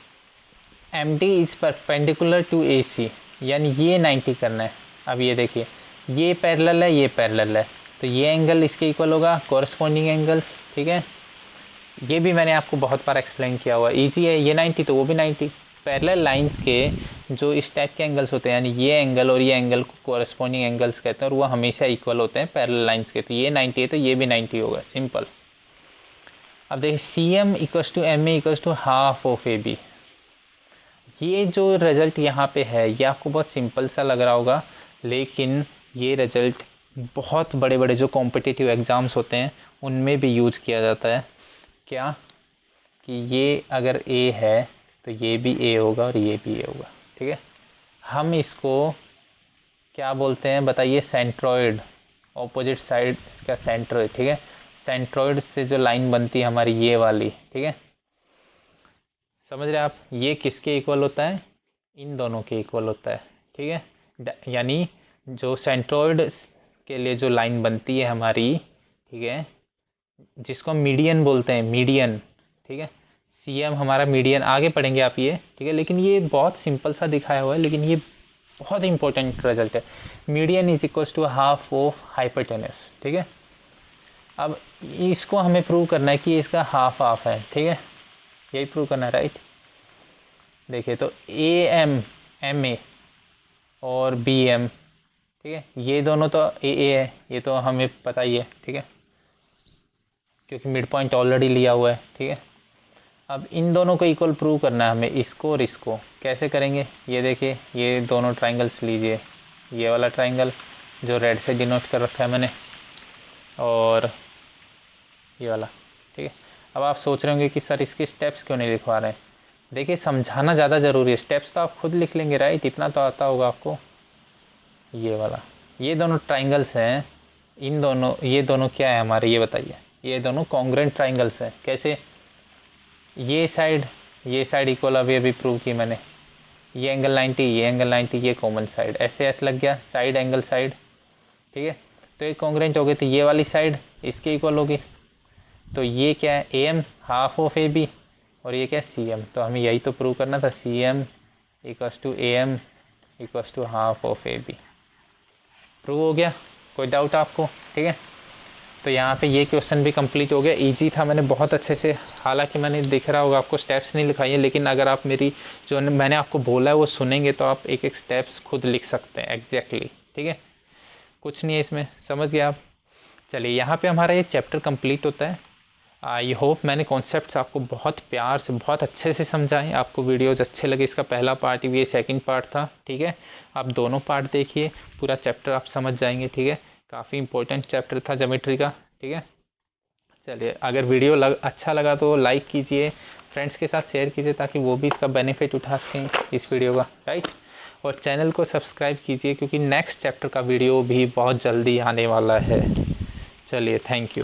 M D is perpendicular to A C, यानी ये 90 करना है। अब ये देखिए, ये पैरेलल है, ये पैरेलल है, तो ये एंगल इसके इक्वल होगा, कॉरस्पॉन्डिंग एंगल्स, ठीक है। ये भी मैंने आपको बहुत बार एक्सप्लेन किया हुआ, इजी है, ये 90 तो वो भी 90। पैरेलल लाइंस के जो इस टाइप के एंगल्स होते हैं, यानी ये एंगल और ये एंगल को कॉरस्पॉन्डिंग एंगल्स कहते हैं, और वो हमेशा इक्वल होते हैं पैरेलल लाइंस के, तो ये 90 है तो ये भी 90 होगा, सिंपल। अब देखिए, C M equals to M A equals to half of A B, ये जो रिज़ल्ट यहाँ पे है ये आपको बहुत सिंपल सा लग रहा होगा, लेकिन ये रिज़ल्ट बहुत बड़े बड़े जो कॉम्पिटिटिव एग्ज़ाम्स होते हैं उनमें भी यूज़ किया जाता है। क्या कि ये अगर ए है तो ये भी ए होगा और ये भी ए होगा, ठीक है। हम इसको क्या बोलते हैं बताइए, सेंट्रॉइड, ऑपोजिट साइड का सेंट्रॉइड, ठीक है। सेंट्रॉइड से जो लाइन बनती है हमारी ये वाली, ठीक है, समझ रहे आप, ये किसके इक्वल होता है, इन दोनों के इक्वल होता है, ठीक है। यानी जो सेंट्रॉइड के लिए जो लाइन बनती है हमारी, ठीक है, जिसको हम मीडियन बोलते हैं, मीडियन, ठीक है, सी एम हमारा मीडियन, आगे पढ़ेंगे आप ये, ठीक है, लेकिन ये बहुत सिंपल सा दिखाया हुआ है, लेकिन ये बहुत इंपॉर्टेंट रिजल्ट है। Median is equals to half of hypotenuse, ठीक है। अब इसको हमें प्रूव करना है कि इसका हाफ हाफ है, ठीक है, यही प्रूव करना है, राइट। देखिए, तो ए एम एम ए और बी एम, ठीक है, ये दोनों तो ए है, ये तो हमें पता ही है, ठीक है, क्योंकि मिड पॉइंट ऑलरेडी लिया हुआ है, ठीक है। अब इन दोनों को इक्वल प्रूव करना है हमें, इसको और इसको कैसे करेंगे, ये देखिए, ये दोनों ट्राइंगल्स लीजिए, ये वाला ट्राइंगल जो रेड से डिनोट कर रखा है मैंने, और ये वाला, ठीक है। अब आप सोच रहे होंगे कि सर इसके स्टेप्स क्यों नहीं लिखवा रहे हैं, देखिए समझाना ज़्यादा ज़रूरी है, स्टेप्स तो आप खुद लिख लेंगे, राइट, इतना तो आता होगा आपको। ये वाला, ये दोनों ट्राइंगल्स हैं, इन दोनों, ये दोनों क्या है हमारे, ये बताइए, ये दोनों कॉन्ग्रेंट ट्राइंगल्स हैं, कैसे, ये साइड इक्वल, अभी अभी प्रूव की मैंने, ये एंगल 90, ये एंगल 90, ये कॉमन साइड, ऐसे ऐसे लग गया, साइड एंगल साइड, ठीक है, तो ये कॉन्ग्रेंट हो गई, तो ये वाली साइड इसके इक्वल होगी, तो ये क्या है, A M half of A B, और ये क्या है, सी एम, तो हमें यही तो प्रूव करना था, C M equals to A M equals to half of A B, prove हो गया, कोई डाउट आपको, ठीक है। तो यहाँ पे ये क्वेश्चन भी कंप्लीट हो गया, इजी था, मैंने बहुत अच्छे से, हालांकि मैंने दिख रहा होगा आपको स्टेप्स नहीं लिखाई है, लेकिन अगर आप मेरी जो मैंने आपको बोला है वो सुनेंगे तो आप एक एक स्टेप्स खुद लिख सकते हैं एग्जैक्टली, ठीक है, कुछ नहीं है इसमें, समझ गए आप। चलिए, यहाँ पे हमारा ये चैप्टर कंप्लीट होता है। आई होप मैंने कॉन्सेप्ट्स आपको बहुत प्यार से, बहुत अच्छे से समझाएं, आपको वीडियोज़ अच्छे लगे। इसका पहला पार्ट, ये सेकंड पार्ट था, ठीक है, आप दोनों पार्ट देखिए, पूरा चैप्टर आप समझ जाएंगे, ठीक है, काफ़ी इंपॉर्टेंट चैप्टर था ज्योमेट्री का, ठीक है। चलिए, अगर वीडियो अच्छा लगा तो लाइक कीजिए, फ्रेंड्स के साथ शेयर कीजिए ताकि वो भी इसका बेनिफिट उठा सकें इस वीडियो का, राइट। और चैनल को सब्सक्राइब कीजिए क्योंकि नेक्स्ट चैप्टर का वीडियो भी बहुत जल्दी आने वाला है। चलिए, थैंक यू।